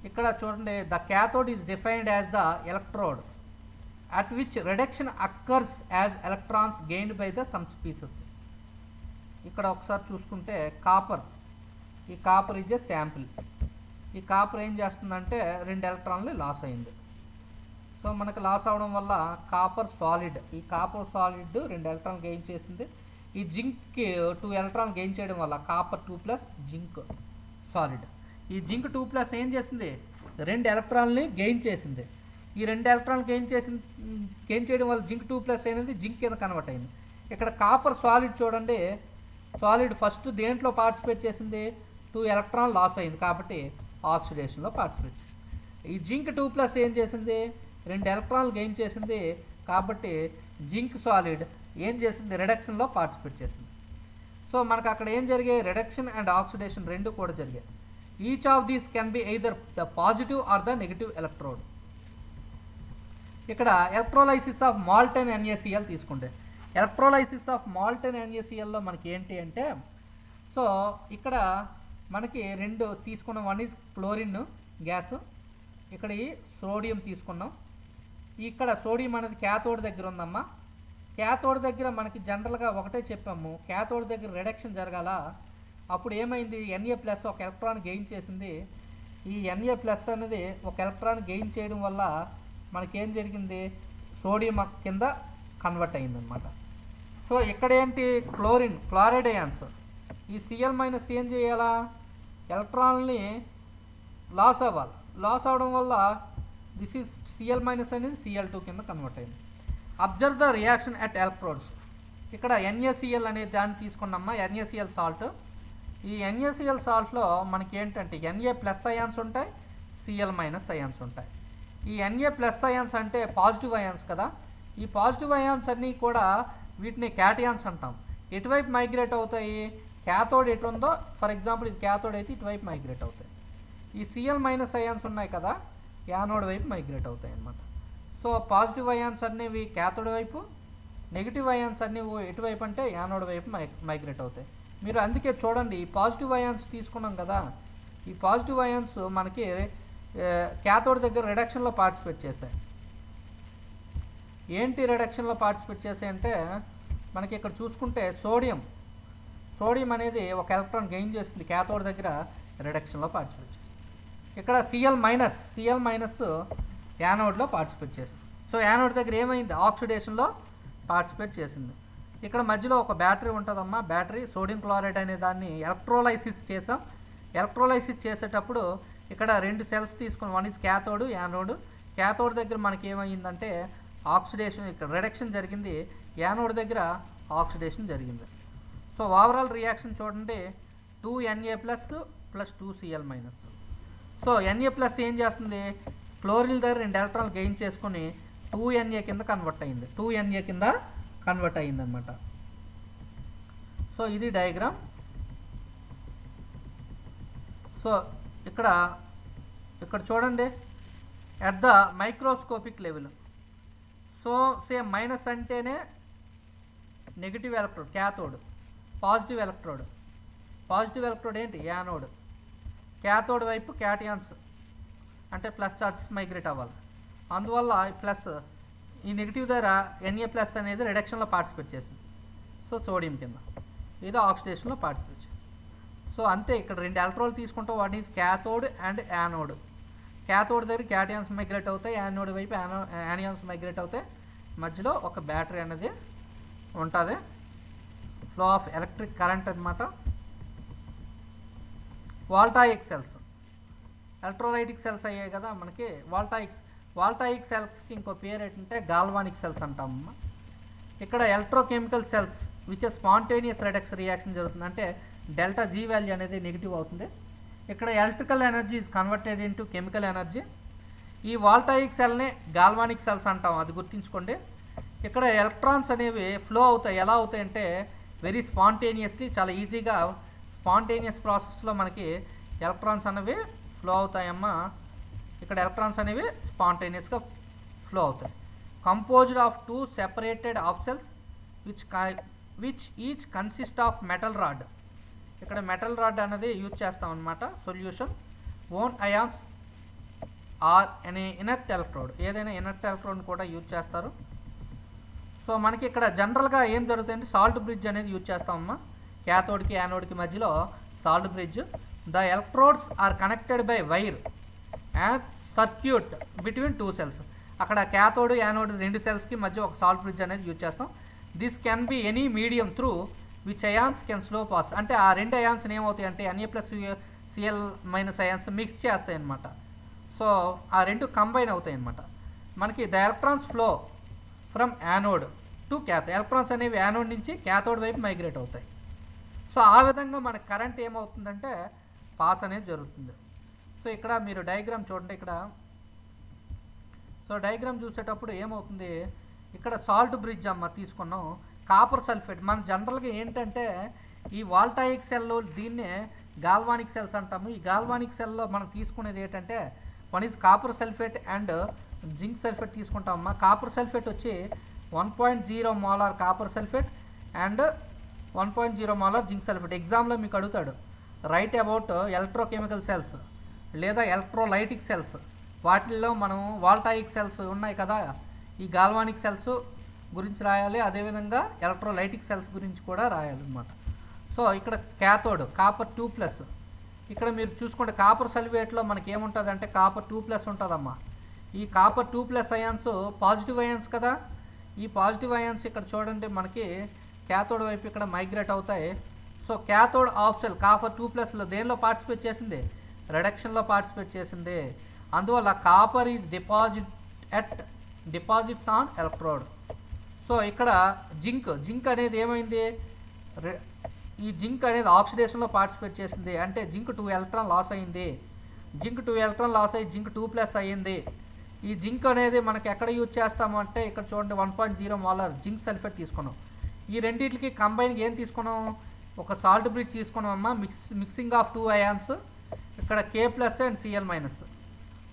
ఇక్కడ చూడండి, the cathode is defined as the electrode at which reduction occurs as electrons gained by the some species. ఇక్కడ ఒకసారి చూసుకుంటే కాపర్, ఈ కాపర్ ఈజ్ ఏ శాంపిల్. ఈ కాపర్ ఏం చేస్తుందంటే 2 ఎలక్ట్రాన్లు లాస్ అయింది. సో మనకు లాస్ అవడం వల్ల కాపర్ సాలిడ్, ఈ కాపర్ సాలిడ్ 2 ఎలక్ట్రాన్ గెయిన్ చేసింది. ఈ జింక్కి 2 ఎలక్ట్రాన్ గెయిన్ చేయడం వల్ల కాపర్ 2+ జింక్ సాలిడ్. ఈ జింక్ 2+ ఏం చేసింది, 2 ఎలక్ట్రాన్ని గెయిన్ చేసింది. ఈ 2 ఎలక్ట్రాన్లు గెయిన్ చేయడం వల్ల జింక్ 2+ అనేది జింక్ కింద కన్వర్ట్ అయింది. ఇక్కడ కాపర్ సాలిడ్ చూడండి, సాలిడ్ ఫస్ట్ దేంట్లో పార్టిసిపేట్ చేసింది, 2 ఎలక్ట్రాన్ లాస్ అయింది కాబట్టి ఆక్సిడేషన్లో పార్టిసిపేట్ చేసింది. ఈ జింక్ 2+ ఏం చేసింది, 2 ఎలక్ట్రాన్లు గెయిన్ చేసింది కాబట్టి జింక్ సాలిడ్ ఏం చేసింది, రిడక్షన్లో పార్టిసిపేట్ చేసింది. సో మనకు అక్కడ ఏం జరిగాయి, రిడక్షన్ అండ్ ఆక్సిడేషన్ రెండు కూడా జరిగాయి. Each of these can be either the positive or the negative electrode. ఇక్కడ ఎలక్ట్రోలైసిస్ ఆఫ్ మాల్టన్ NaCl తీసుకుంటే ఎలక్ట్రోలైసిస్ ఆఫ్ మాల్టన్ NaClలో మనకి ఏంటి అంటే సో ఇక్కడ మనకి రెండు తీసుకున్నాం. వన్ ఈజ్ క్లోరిన్ గ్యాస్, ఇక్కడ ఈ సోడియం తీసుకున్నాం. ఇక్కడ సోడియం అనేది క్యాథోడ్ దగ్గర ఉందమ్మా. క్యాథోడ్ దగ్గర మనకి జనరల్గా ఒకటే చెప్పాము, క్యాథోడ్ దగ్గర రిడక్షన్ జరగాల. అప్పుడు ఏమైంది, Na+ ఒక ఎలక్ట్రాన్ గెయిన్ చేసింది. ఈ Na+ అనేది ఒక ఎలక్ట్రాన్ గెయిన్ చేయడం వల్ల మనకేం జరిగింది, సోడియం కింద కన్వర్ట్ అయిందనమాట. సో ఇక్కడ ఏంటి, క్లోరైడ్ అయాన్స్. ఈ Cl- ఏం చేయాలా, ఎలక్ట్రాన్ని లాస్ అవ్వాలి. లాస్ అవడం వల్ల దిస్ ఈజ్ Cl- అనేది Cl2 కింద కన్వర్ట్ అయింది. Observe the reaction at electrodes. ఇక్కడ NaCl అనే దాన్ని తీసుకున్నామా, NaCl సాల్ట్. ఈ NaCl సాల్ట్లో మనకి ఏంటంటే Na+ అయాన్స్ ఉంటాయి, Cl- అయాన్స్ ఉంటాయి. ఈ Na+ అయాన్స్ అంటే పాజిటివ్ అయాన్స్ కదా. ఈ పాజిటివ్ అయాన్స్ అన్నీ కూడా వీటిని క్యాటయాన్స్ అంటాం. ఎటువైపు మైగ్రేట్ అవుతాయి, క్యాథోడ్ ఎటు ఉందో, ఫర్ ఎగ్జాంపుల్ ఇది క్యాథోడ్ అయితే ఇటువైపు మైగ్రేట్ అవుతాయి. ఈ Cl- అయాన్స్ ఉన్నాయి కదా, యానోడ్ వైపు మైగ్రేట్ అవుతాయి అన్నమాట. సో పాజిటివ్ అయాన్స్ అనేవి క్యాథోడ్ వైపు, నెగిటివ్ అయాన్స్ అన్నీ ఎటువైపు అంటే యానోడ్ వైపు మైగ్రేట్ అవుతాయి. మీరు అందుకే చూడండి, ఈ పాజిటివ్ అయాన్స్ తీసుకున్నాం కదా, ఈ పాజిటివ్ అయాన్స్ మనకి క్యాథోడ్ దగ్గర రిడక్షన్లో పార్టిసిపేట్ చేశాయి. ఏంటి రిడక్షన్లో పార్టిసిపేట్ చేశాయంటే మనకి ఇక్కడ చూసుకుంటే సోడియం అనేది ఒక ఎలక్ట్రాన్ గెయిన్ చేస్తుంది, క్యాథోడ్ దగ్గర రిడక్షన్లో పార్టిసిపేట్ చేస్తుంది. ఇక్కడ Cl- యానోడ్లో పార్టిసిపేట్ చేసింది. సో యానోడ్ దగ్గర ఏమైంది, ఆక్సిడేషన్లో పార్టిసిపేట్ చేసింది. ఇక్కడ మధ్యలో ఒక బ్యాటరీ ఉంటుందమ్మా, బ్యాటరీ సోడియం క్లోరైడ్ అనే దాన్ని ఎలక్ట్రోలైసిస్ చేసాం. ఎలక్ట్రోలైసిస్ చేసేటప్పుడు ఇక్కడ రెండు సెల్స్ తీసుకుని, one is cathode, anode. Cathode దగ్గర మనకి ఏమైందంటే ఆక్సిడేషన్, ఇక్కడ రిడక్షన్ జరిగింది, యానోడ్ దగ్గర ఆక్సిడేషన్ జరిగింది. సో ఓవరాల్ రియాక్షన్ చూడండి, 2Na+ + 2Cl-. సో Na+ ఏం చేస్తుంది, క్లోరిన్ దగ్గర 2 ఎలక్ట్రాన్లు గెయిన్ చేసుకొని 2Na కింద కన్వర్ట్ అయింది, 2Na కింద కన్వర్ట్ అయింది అనమాట. సో ఇది డయాగ్రామ్. సో ఇక్కడ చూడండి, at the microscopic level. So same minus అంటేనే negative electrode cathode, positive electrode ఏంటి, యానోడ్. క్యాథోడ్ వైపు క్యాటయాన్స్ అంటే ప్లస్ చార్జెస్ మైగ్రేట్ అవ్వాలి. అందువల్ల ప్లస్ ఈ నెగిటివ్ దగ్గర Na+ అనేది రిడక్షన్లో పార్టిసిపేట్ చేసింది. సో సోడియం కింద ఇది ఆక్సిడేషన్లో పార్టిసిపేట్ చేసింది. సో అంతే, ఇక్కడ 2 ఎలక్ట్రోడ్లు తీసుకుంటాం, what is cathode and anode. Cathode దగ్గర క్యాటయాన్స్ మైగ్రేట్ అవుతాయి, యానోడ్ వైపు యానియాన్స్ మైగ్రేట్ అవుతాయి. మధ్యలో ఒక బ్యాటరీ అనేది ఉంటుంది, ఫ్లో ఆఫ్ ఎలక్ట్రిక్ కరెంట్ అనమాట. వాల్టాయిక్ సెల్స్, ఎలక్ట్రోలైటిక్ సెల్స్ అయ్యాయి కదా మనకి. వాల్టాయిక్ సెల్స్కి ఇంకో పేరు ఏంటంటే గాల్వానిక్ సెల్స్ అంటామమ్మా. ఇక్కడ electrochemical cells which spontaneous redox reaction జరుగుతుంది, అంటే ΔG వాల్యూ అనేది నెగిటివ్ అవుతుంది. ఇక్కడ electrical energy is converted into chemical energy. ఈ వాల్టాయిక్ సెల్ని గాల్వానిక్ సెల్స్ అంటాం, అది గుర్తుంచుకోండి. ఇక్కడ ఎలక్ట్రాన్స్ అనేవి ఫ్లో అవుతాయి, ఎలా అవుతాయి అంటే వెరీ స్పాంటేనియస్లీ, చాలా ఈజీగా స్పాంటేనియస్ ప్రాసెస్లో మనకి ఎలక్ట్రాన్స్ అనేవి ఫ్లో అవుతాయమ్మా. ఇక్కడ ఎలక్ట్రాన్స్ అనేవి స్పాంటేనియస్గా ఫ్లో అవుతాయి. Composed of 2 separated half cells which each consist of metal rod. ఇక్కడ మెటల్ రాడ్ అనేది యూజ్ చేస్తాం అనమాట. సొల్యూషన్ ఓన్ అయాన్స్ ఆర్ అనే ఇనర్ట్ ఎలక్ట్రోడ్, ఏదైనా ఇనర్ట్ ఎలక్ట్రోడ్ని కూడా యూజ్ చేస్తారు. సో మనకి ఇక్కడ జనరల్గా ఏం జరుగుతుందంటే సాల్ట్ బ్రిడ్జ్ అనేది యూజ్ చేస్తామమ్మా. క్యాథోడ్కి యానోడ్కి మధ్యలో salt bridge. The electrodes are connected by wire and circuit between 2 cells. అక్కడ క్యాథోడ్ యానోడ్ 2 సెల్స్కి మధ్య ఒక సాల్ట్ బ్రిడ్జ్ అనేది యూజ్ చేస్తాం. This can be any medium through which ions can slow pass. అంటే ఆ 2 అయాన్స్ని ఏమవుతాయి అంటే Na+ Cl- అయాన్స్ మిక్స్ చేస్తాయి అన్నమాట. సో ఆ 2 కంబైన్ అవుతాయి అన్నమాట. మనకి the electrons flow from anode to cathode. Electrons అనేవి యానోడ్ నుంచి క్యాథోడ్ వైపు మైగ్రేట్ అవుతాయి. సో ఆ విధంగా మన కరెంట్ ఏమవుతుందంటే పాస్ అనేది జరుగుతుంది. సో ఇక్కడ మీరు డయాగ్రామ్ చూడండి. ఇక్కడ సో డయాగ్రామ్ చూసేటప్పుడు ఏమవుతుంది, ఇక్కడ సాల్ట్ బ్రిడ్జ్ అమ్మ తీసుకున్నాం, కాపర్ సల్ఫేట్. మన జనరల్గా ఏంటంటే ఈ వాల్టాయిక్ సెల్లో దీన్నే గాల్వానిక్ సెల్స్ అంటాము. ఈ గాల్వానిక్ సెల్లో మనం తీసుకునేది ఏంటంటే one is copper sulphate and zinc sulphate తీసుకుంటామమ్మా. కాపర్ సల్ఫేట్ వచ్చి 1.0 molar copper sulphate and 1.0 molar zinc sulphate. ఎగ్జామ్లో మీకు అడుగుతాడు, రైట్ అబౌట్ ఎలక్ట్రోకెమికల్ సెల్స్ లేదా ఎలక్ట్రోలైటిక్ సెల్స్. వాటిల్లో మనం వాల్టాయిక్ సెల్స్ ఉన్నాయి కదా, ఈ గాల్వానిక్ సెల్స్ గురించి రాయాలి, అదేవిధంగా ఎలక్ట్రోలైటిక్ సెల్స్ గురించి కూడా రాయాలి అన్నమాట. సో ఇక్కడ క్యాథోడ్ కాపర్ 2+. ఇక్కడ మీరు చూసుకుంటే కాపర్ సల్ఫేట్లో మనకి ఏముంటుంది అంటే కాపర్ 2+ ఉంటుందమ్మా. ఈ కాపర్ 2+ అయాన్స్ పాజిటివ్ అయాన్స్ కదా, ఈ పాజిటివ్ అయాన్స్ ఇక్కడ చూడండి మనకి క్యాథోడ్ వైపు ఇక్కడ మైగ్రేట్ అవుతాయి. So cathode of cell copper 2+లో దేనిలో పార్టిసిపేట్ చేసింది, రిడక్షన్లో పార్టిసిపేట్ చేసింది. అందువల్ల copper is deposits on electrode. So ఇక్కడ జింక్ అనేది ఏమైంది, ఈ జింక్ అనేది ఆక్సిడేషన్లో పార్టిసిపేట్ చేసింది, అంటే జింక్ 2 ఎలక్ట్రాన్ లాస్ అయింది. జింక్ 2 ఎలక్ట్రాన్ లాస్ అయ్యి జింక్ 2+ అయ్యింది. ఈ జింక్ అనేది మనకి ఎక్కడ యూజ్ చేస్తాము అంటే ఇక్కడ చూడండి 1.0 మోలార్ జింక్ సల్ఫేట్ తీసుకున్నాం. ఈ రెండింటికి కంబైన్గా ఏం తీసుకున్నాం, ఒక సాల్ట్ బ్రిడ్జ్ తీసుకున్నాం అమ్మా. మిక్సింగ్ ఆఫ్ 2 అయాన్స్, ఇక్కడ K+ అండ్ Cl-.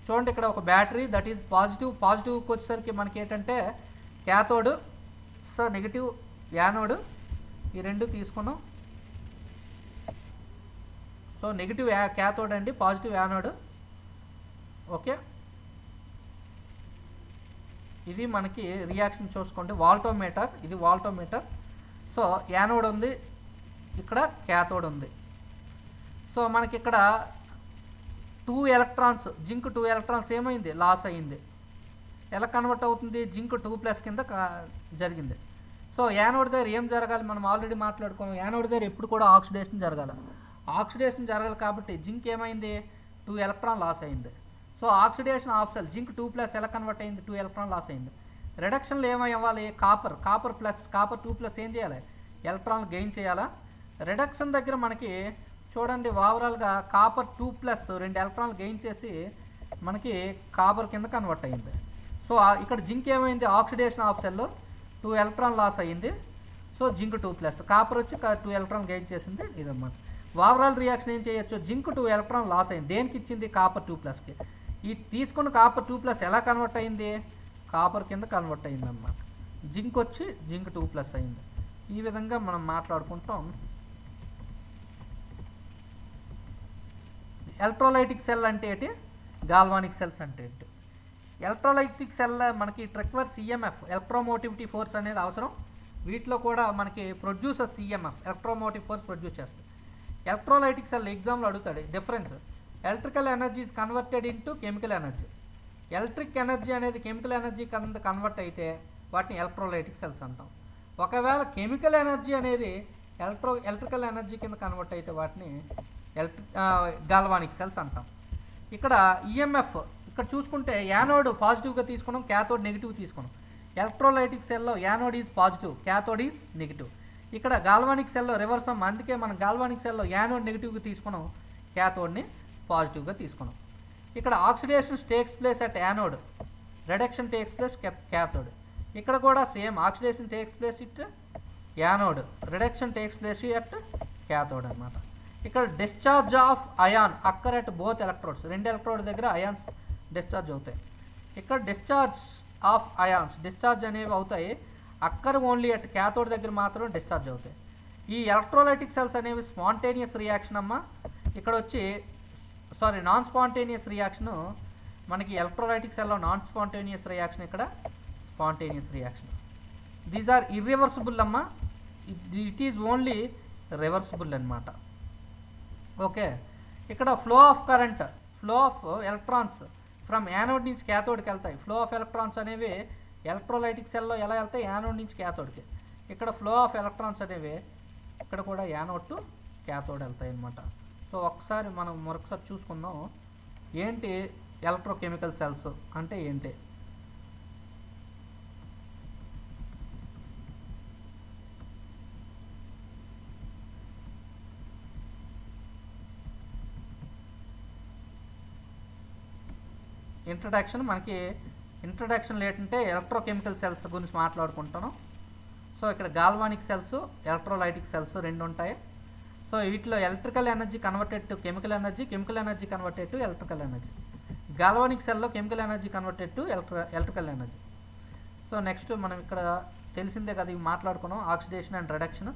చూడండి ఇక్కడ ఒక బ్యాటరీ దట్ ఈజ్ పాజిటివ్కి వచ్చేసరికి మనకి ఏంటంటే క్యాథోడ్, సో నెగిటివ్ యానోడ్, ఈ రెండు తీసుకున్నాం. సో నెగిటివ్ క్యాథోడ్ అండి, పాజిటివ్ యానోడ్. ఓకే, ఇది మనకి రియాక్షన్ చూసుకోండి. వాల్టోమీటర్, ఇది వాల్టోమీటర్. సో యానోడ్ ఉంది, ఇక్కడ క్యాథోడ్ ఉంది. సో మనకి ఇక్కడ 2 ఎలక్ట్రాన్స్ జింక్ 2 ఎలక్ట్రాన్స్ ఏమైంది, లాస్ అయ్యింది. ఎలా కన్వర్ట్ అవుతుంది, జింక్ 2+ కింద జరిగింది. సో యానోడ్ దగ్గర ఏం జరగాలి, మనం ఆల్రెడీ మాట్లాడుకున్నాం. యానోడ్ దగ్గర ఎప్పుడు కూడా ఆక్సిడేషన్ జరగాలి. ఆక్సిడేషన్ జరగాలి కాబట్టి జింక్ ఏమైంది, 2 ఎలక్ట్రాన్ లాస్ అయింది. So oxidation of cell zinc 2+ ఎలా కన్వర్ట్ అయింది, 2 ఎలక్ట్రాన్ లాస్ అయింది. రిడక్షన్లో ఏమై అవ్వాలి, కాపర్ 2+ ఏం చేయాలి, ఎలక్ట్రాన్ గెయిన్ చేయాలా. రిడక్షన్ దగ్గర మనకి చూడండి ఓవరాల్గా కాపర్ 2+ 2 ఎలక్ట్రాన్లు గెయిన్ చేసి మనకి కాపర్ కింద కన్వర్ట్ అయ్యింది. సో ఇక్కడ జింక్ ఏమైంది, ఆక్సిడేషన్ ఆఫ్ సెల్లో 2 ఎలక్ట్రాన్ లాస్ అయ్యింది. సో జింక్ 2+, కాపర్ వచ్చి 2 ఎలక్ట్రాన్ గెయిన్ చేసింది. ఇదన్నమాట ఓవరాల్ రియాక్షన్. ఏం చేయొచ్చు, జింక్ 2 ఎలక్ట్రాన్ లాస్ అయింది, దేనికి ఇచ్చింది, కాపర్ 2+కి. ఈ తీసుకున్న కాపర్ 2+ ఎలా కన్వర్ట్ అయింది, కాపర్ కింద కన్వర్ట్ అయింది అన్నమాట. జింక్ వచ్చి జింక్ 2+ అయింది. ఈ విధంగా మనం మాట్లాడుకుంటాం. ఎలక్ట్రోలైటిక్ సెల్ అంటే ఏంటి, గాల్వానిక్ సెల్స్ అంటే ఏంటి. ఎలక్ట్రోలైటిక్ సెల్ మనకి ట్రిక్వర్స్ ఈఎంఎఫ్ ఎలక్ట్రోమోటివిటీ ఫోర్స్ అనేది అవసరం. వీటిలో కూడా మనకి producers EMF electromotive force produce చేస్తుంది. ఎలక్ట్రోలైటిక్ సెల్ ఎగ్జామ్లో అడుగుతాడు difference. Electrical energy is converted into chemical energy. Electric energy అనేది కెమికల్ ఎనర్జీ కింద కన్వర్ట్ అయితే వాటిని ఎలక్ట్రోలైటిక్ సెల్స్ అంటాం. ఒకవేళ కెమికల్ ఎనర్జీ అనేది ఎలక్ట్రికల్ ఎనర్జీ కింద కన్వర్ట్ అయితే వాటిని గాల్వానిక్ సెల్స్ అంటాం. ఇక్కడ ఈఎంఎఫ్ ఇక్కడ చూసుకుంటే యానోడ్ పాజిటివ్గా తీసుకున్నాం, క్యాథోడ్ నెగిటివ్ తీసుకున్నాం. ఎలక్ట్రోలైటిక్ సెల్లో anode is positive, cathode is negative. ఇక్కడ గాల్వానిక్ సెల్లో రివర్స్ అమ్మ, అందుకే మనం గాల్వానిక్ సెల్లో యానోడ్ నెగిటివ్గా తీసుకున్నాం, క్యాథోడ్ని పాజిటివ్గా తీసుకున్నాం. ఇక్కడ oxidation takes place at anode, reduction takes place cathode. ఇక్కడ కూడా same oxidation takes place it anode, reduction takes place at cathode అన్నమాట. ఇక్కడ discharge of ion occur at both electrodes, 2 electrode దగ్గర అయాన్స్ డిశ్చార్జ్ అవుతాయి. ఇక్కడ డిశ్చార్జ్ ఆఫ్ అయాన్స్ డిశ్చార్జ్ అనేవి అవుతాయి, అక్కర్ only at cathode దగ్గర మాత్రం డిశ్చార్జ్ అవుతాయి. ఈ ఎలక్ట్రోలైటిక్ సెల్స్ అనేవి స్పాంటేనియస్ రియాక్షన్ అమ్మ. ఇక్కడ వచ్చి నాన్ స్పాంటేనియస్ రియాక్షను మనకి ఎలక్ట్రోలైటిక్ సెల్లో నాన్ స్పాంటేనియస్ రియాక్షన్, ఇక్కడ spontaneous reaction. These are irreversible అమ్మ, ఇట్ ఈజ్ ఓన్లీ రివర్సిబుల్ అనమాట. ఓకే, ఇక్కడ flow of current, flow of electrons from anode నుంచి క్యాథోడ్కి వెళ్తాయి. ఫ్లో ఆఫ్ ఎలక్ట్రాన్స్ అనేవి ఎలక్ట్రోలైటిక్ సెల్లో ఎలా వెళ్తాయి, యానోడ్ నుంచి క్యాథోడ్కి. ఇక్కడ ఫ్లో ఆఫ్ ఎలక్ట్రాన్స్ అనేవి ఇక్కడ కూడా యానోడ్ టు క్యాథోడ్ వెళ్తాయి అన్నమాట. సో ఒకసారి మనం మరొకసారి చూసుకుందాం, ఏంటి ఎలక్ట్రోకెమికల్ సెల్స్ అంటే ఏంటి. ఇంట్రడక్షన్ ఏంటంటే ఎలక్ట్రోకెమికల్ సెల్స్ గురించి మాట్లాడుకుంటాను. సో ఇక్కడ గాల్వానిక్ సెల్స్, ఎలక్ట్రోలైటిక్ సెల్స్ 2 ఉంటాయి. సో వీటిలో electrical energy converted to chemical energy, chemical energy converted to electrical energy. Galvanic సెల్లో chemical energy converted to electrical energy. So next మనం ఇక్కడ తెలిసిందే కదా, ఇవి మాట్లాడుకున్నాం, ఆక్సిడేషన్ అండ్ రిడక్షన్.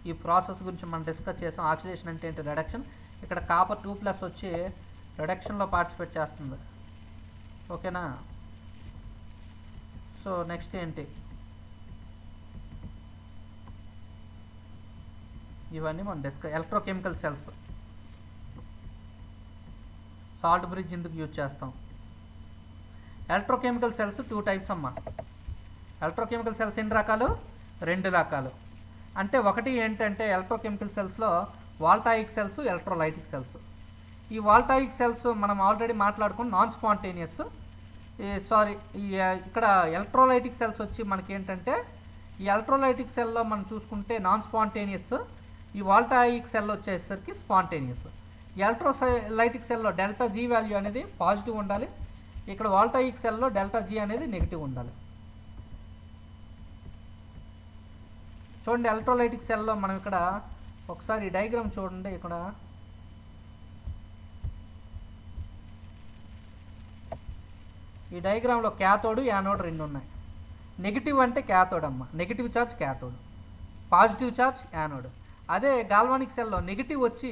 ఈ ప్రాసెస్ గురించి మనం డిస్కస్ చేసాం. ఆక్సిడేషన్ అంటే ఏంటి, రిడక్షన్. ఇక్కడ కాపర్ 2+ వచ్చి రిడక్షన్లో పార్టిసిపేట్ చేస్తుంది. ఓకేనా. సో నెక్స్ట్ ఏంటి, ఇవన్నీ మనం ఎలక్ట్రోకెమికల్ సెల్స్. సాల్ట్ బ్రిడ్జ్ ఎందుకు యూజ్ చేస్తాం. ఎలక్ట్రోకెమికల్ సెల్స్ 2 టైప్స్ అమ్మా. ఎలక్ట్రోకెమికల్ సెల్స్ ఎన్ని రకాలు, 2 రకాలు. అంటే ఒకటి ఏంటంటే ఎలక్ట్రోకెమికల్ సెల్స్లో వాల్టాయిక్ సెల్స్, ఎలక్ట్రోలైటిక్ సెల్స్. ఈ వాల్టాయిక్ సెల్స్ మనం ఆల్రెడీ మాట్లాడుకుని నాన్ స్పాంటేనియస్. ఇక్కడ ఎలక్ట్రోలైటిక్ సెల్స్ వచ్చి మనకి ఏంటంటే, ఈ ఎలక్ట్రోలైటిక్ సెల్లో మనం చూసుకుంటే నాన్ స్పాంటేనియస్, ఈ వాల్టాయిక్ సెల్ వచ్చేసరికి స్పాంటేనియస్. ఎలక్ట్రోలైటిక్ సెల్లో డెల్టా జీ వాల్యూ అనేది పాజిటివ్ ఉండాలి, ఇక్కడ వాల్టాయిక్ సెల్లో డెల్టా జీ అనేది నెగిటివ్ ఉండాలి. చూడండి ఎలక్ట్రోలైటిక్ సెల్లో మనం ఇక్కడ ఒకసారి ఈ డయాగ్రామ్ చూడండి. ఇక్కడ ఈ డయాగ్రామ్లో క్యాథోడ్, యానోడ్ 2 ఉన్నాయి. నెగిటివ్ అంటే క్యాథోడ్ అమ్మ, negative charge cathode, positive charge anode. అదే గాల్వానిక్ సెల్లో నెగిటివ్ వచ్చి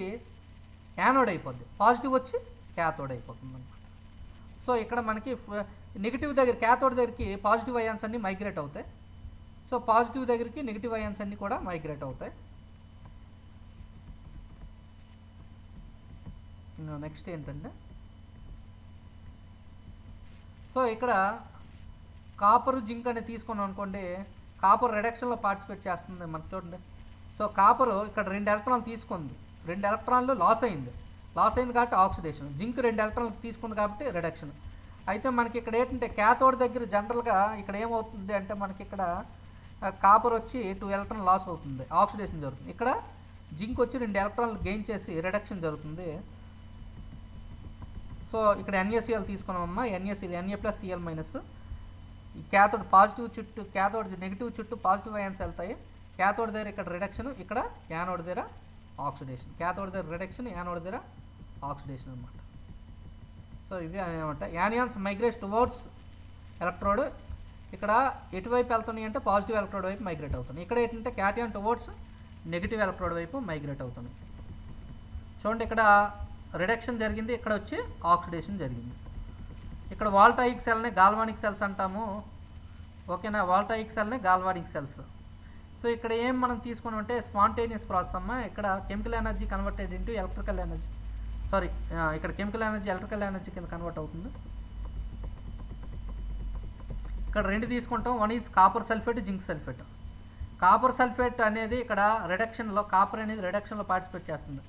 యానోడ్ అయిపోద్ది, పాజిటివ్ వచ్చి క్యాథోడ్ అయిపోతుంది అనమాట. సో ఇక్కడ మనకి నెగిటివ్ దగ్గర, క్యాథోడ్ దగ్గరికి పాజిటివ్ అయాన్స్ అన్నీ మైగ్రేట్ అవుతాయి. సో పాజిటివ్ దగ్గరికి నెగిటివ్ అయాన్స్ అన్నీ కూడా మైగ్రేట్ అవుతాయి. నెక్స్ట్ ఏంటంటే, సో ఇక్కడ కాపర్, జింక్ అనేది తీసుకున్నాం అనుకోండి, కాపర్ రిడక్షన్లో పార్టిసిపేట్ చేస్తుంది మనకు. చూడండి, సో కాపరు ఇక్కడ 2 ఎలక్ట్రాన్లు తీసుకుంది, 2 ఎలక్ట్రాన్లు లాస్ అయింది కాబట్టి ఆక్సిడేషన్. జింక్ 2 ఎలక్ట్రాన్లు తీసుకుంది కాబట్టి రిడక్షన్. అయితే మనకి ఇక్కడ ఏంటంటే క్యాథోడ్ దగ్గర జనరల్గా ఇక్కడ ఏమవుతుంది అంటే, మనకి ఇక్కడ కాపర్ వచ్చి 2 ఎలక్ట్రాన్ లాస్ అవుతుంది, ఆక్సిడేషన్ జరుగుతుంది. ఇక్కడ జింక్ వచ్చి 2 ఎలక్ట్రాన్లు గెయిన్ చేసి రిడక్షన్ జరుగుతుంది. సో ఇక్కడ NaCl తీసుకున్నామమ్మా, NaCl Na+Cl-. ఈ క్యాథోడ్ పాజిటివ్ చుట్టూ, క్యాథోడ్ నెగిటివ్ చుట్టూ పాజిటివ్ అయాన్స్ వెళ్తాయి. క్యాథోడ్ దగ్గర ఇక్కడ రిడక్షన్, ఇక్కడ యానోడ్ దగ్గర ఆక్సిడేషన్. క్యాథోడ్ దగ్గర రిడక్షన్, యానోడ్ దగ్గర ఆక్సిడేషన్ అనమాట. సో ఇవి అనమాట. Anions migrate towards electrode. ఇక్కడ ఎటువైపు వెళ్తున్నాయి అంటే పాజిటివ్ ఎలక్ట్రోడ్ వైపు మైగ్రేట్ అవుతుంది. ఇక్కడ ఏంటంటే క్యాటియాన్ టువర్డ్స్ నెగిటివ్ ఎలక్ట్రోడ్ వైపు మైగ్రేట్ అవుతుంది. చూడండి ఇక్కడ రిడక్షన్ జరిగింది, ఇక్కడ వచ్చి ఆక్సిడేషన్ జరిగింది. ఇక్కడ వాల్టాయిక్ సెల్ని గాల్వానిక్ సెల్స్ అంటాము. ఓకేనా, వాల్టాయిక్ సెల్ని గాల్వానిక్ సెల్స్. సో ఇక్కడ ఏం మనం తీసుకున్నాం అంటే స్పాంటేనియస్ ప్రాసెస్ అమ్మా. ఇక్కడ chemical energy converted into electrical energy, ఇక్కడ కెమికల్ ఎనర్జీ ఎలక్ట్రికల్ ఎనర్జీ కింద కన్వర్ట్ అవుతుంది. ఇక్కడ 2 తీసుకుంటాం, one is copper sulphate, zinc sulphate. Copper sulphate అనేది ఇక్కడ రిడక్షన్లో, కాపర్ అనేది రిడక్షన్లో పార్టిసిపేట్ చేస్తుంది.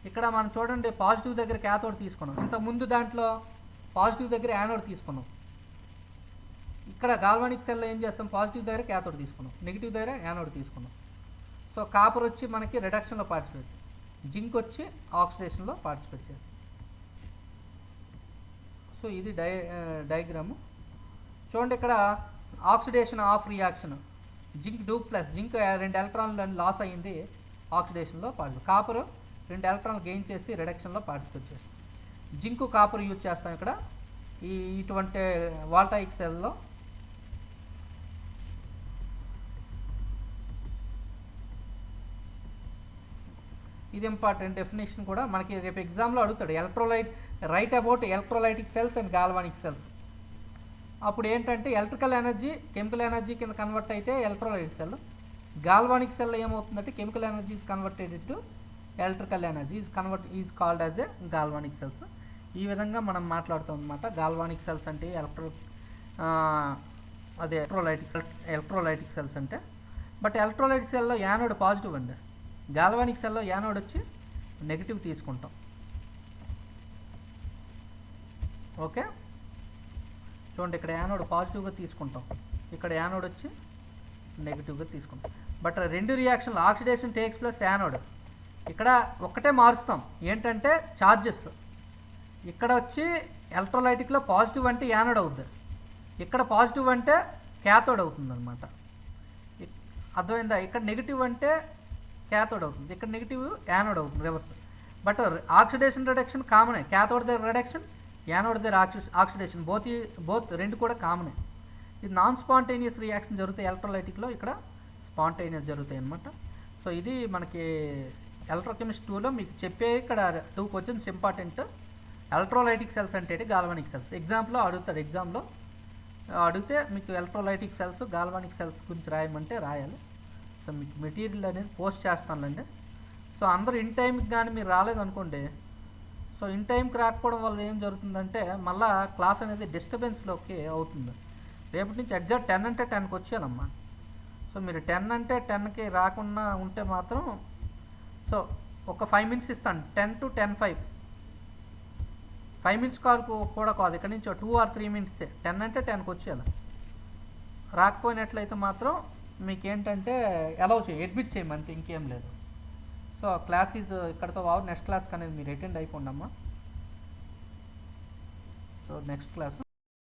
ఇక్కడ మనం చూడండి పాజిటివ్ దగ్గర క్యాథోడ్ తీసుకున్నాం, ఇంత ముందు దాంట్లో పాజిటివ్ దగ్గర యానోడ్ తీసుకున్నాం. ఇక్కడ గాల్వానిక్ సెల్లో ఏం చేస్తాం, పాజిటివ్ దగ్గర క్యాథోడ్ తీసుకున్నాం, నెగిటివ్ దగ్గర యానోడ్ తీసుకున్నాం. సో కాపర్ వచ్చి మనకి రిడక్షన్లో పార్టిసిపేట్, జింక్ వచ్చి ఆక్సిడేషన్లో పార్టిసిపేట్ చేస్తుంది. సో ఇది డయాగ్రాము. చూడండి ఇక్కడ oxidation of reaction, zinc 2+, zinc 2 ఎలక్ట్రాన్లు లాస్ అయ్యింది, ఆక్సిడేషన్లో పార్టిసిపేట్. కాపర్ 2 ఎలక్ట్రాన్లు గెయిన్ చేసి రిడక్షన్లో పార్టిసిపేట్ చేస్తుంది. జింక్, కాపర్ యూజ్ చేస్తాం ఇక్కడ ఇటువంటి వాల్టాయిక్ సెల్లో. ఇది ఇంపార్టెంట్ డెఫినేషన్ కూడా మనకి రేపు ఎగ్జామ్లో అడుగుతాడు. Write about electrolytic cells and galvanic cells. అప్పుడు ఏంటంటే ఎలక్ట్రికల్ ఎనర్జీ కెమికల్ ఎనర్జీ కింద కన్వర్ట్ అయితే ఎలక్ట్రోలైటిక్ సెల్, గాల్వానిక్ సెల్ ఏమవుతుందంటే chemical energy is converted to electrical energy is called as A galvanic cells. ఈ విధంగా మనం మాట్లాడుతాం అనమాట. గాల్వానిక్ సెల్స్ అంటే ఎలక్ట్రోలైటిక్ సెల్స్ అంటే. బట్ ఎలక్ట్రోలైటిక్ సెల్లో యానోడ్ పాజిటివ్ అండి, గాల్వానిక్ సెల్లో యానోడ్ వచ్చి నెగిటివ్ తీసుకుంటాం. ఓకే, చూడండి ఇక్కడ యానోడ్ పాజిటివ్గా తీసుకుంటాం, ఇక్కడ యానోడ్ వచ్చి నెగిటివ్గా తీసుకుంటాం. బట్ 2 రియాక్షన్లు ఆక్సిడేషన్ టేక్స్ ప్లస్ యానోడ్, ఇక్కడ ఒక్కటే మారుస్తాం ఏంటంటే ఛార్జెస్. ఇక్కడ వచ్చి ఎలక్ట్రోలైటిక్లో పాజిటివ్ అంటే యానోడ్ అవుతుంది, ఇక్కడ పాజిటివ్ అంటే క్యాథోడ్ అవుతుంది అనమాట. అర్థమైందా, ఇక్కడ నెగిటివ్ అంటే క్యాథోడ్ అవుతుంది, ఇక్కడ నెగిటివ్ యానోడ్ అవుతుంది, రివర్స్. బట్ ఆక్సిడేషన్ రిడక్షన్ కామనే, క్యాథోడ్ దగ్గర రిడక్షన్, యానోడ్ దగ్గర ఆక్సిడేషన్ బోత్ రెండు కూడా కామనే. ఇది నాన్ స్పాంటేనియస్ రియాక్షన్ జరుగుతాయి ఎలక్ట్రోలైటిక్లో, ఇక్కడ స్పాంటేనియస్ జరుగుతాయి అనమాట. సో ఇది మనకి ఎలక్ట్రోకెమిస్ట్రీ 2లో మీకు చెప్పే ఇక్కడ 2 క్వశ్చన్స్ ఇంపార్టెంట్. ఎలక్ట్రోలైటిక్ సెల్స్ అంటే గాల్వానిక్ సెల్స్. ఎగ్జామ్లో అడుగుతాడు, ఎగ్జామ్లో అడిగితే మీకు ఎలక్ట్రోలైటిక్ సెల్స్ గాల్వానిక్ సెల్స్ గురించి రాయమంటే రాయాలి. సో మీకు మెటీరియల్ అనేది పోస్ట్ చేస్తానులేండి. సో అందరూ ఇన్ టైంకి కానీ మీరు రాలేదనుకోండి, సో ఇన్ టైంకి రాకపోవడం వల్ల ఏం జరుగుతుందంటే మళ్ళీ క్లాస్ అనేది డిస్టర్బెన్స్లోకి అవుతుంది. రేపటి నుంచి ఎగ్జాక్ట్ 10 అంటే 10కి వచ్చానమ్మా. సో మీరు 10 అంటే 10కి రాకుండా ఉంటే మాత్రం, సో ఒక 5 మినిట్స్ ఇస్తాను, 10 to 10:05. 5 మినిట్స్ కాల్ కూడా కాదు, ఇక్కడ నుంచి 2 or 3 మినిట్సే. 10 అంటే 10కి వచ్చేయాలి. రాకపోయినట్లయితే మాత్రం మీకు ఏంటంటే అలౌ అడ్మిట్ చేయమంతే, ఇంకేం లేదు. సో క్లాస్ ఈజ్ ఇక్కడతో నెక్స్ట్ క్లాస్కి అనేది మీరు అటెండ్ అయిపోండి అమ్మా. So next class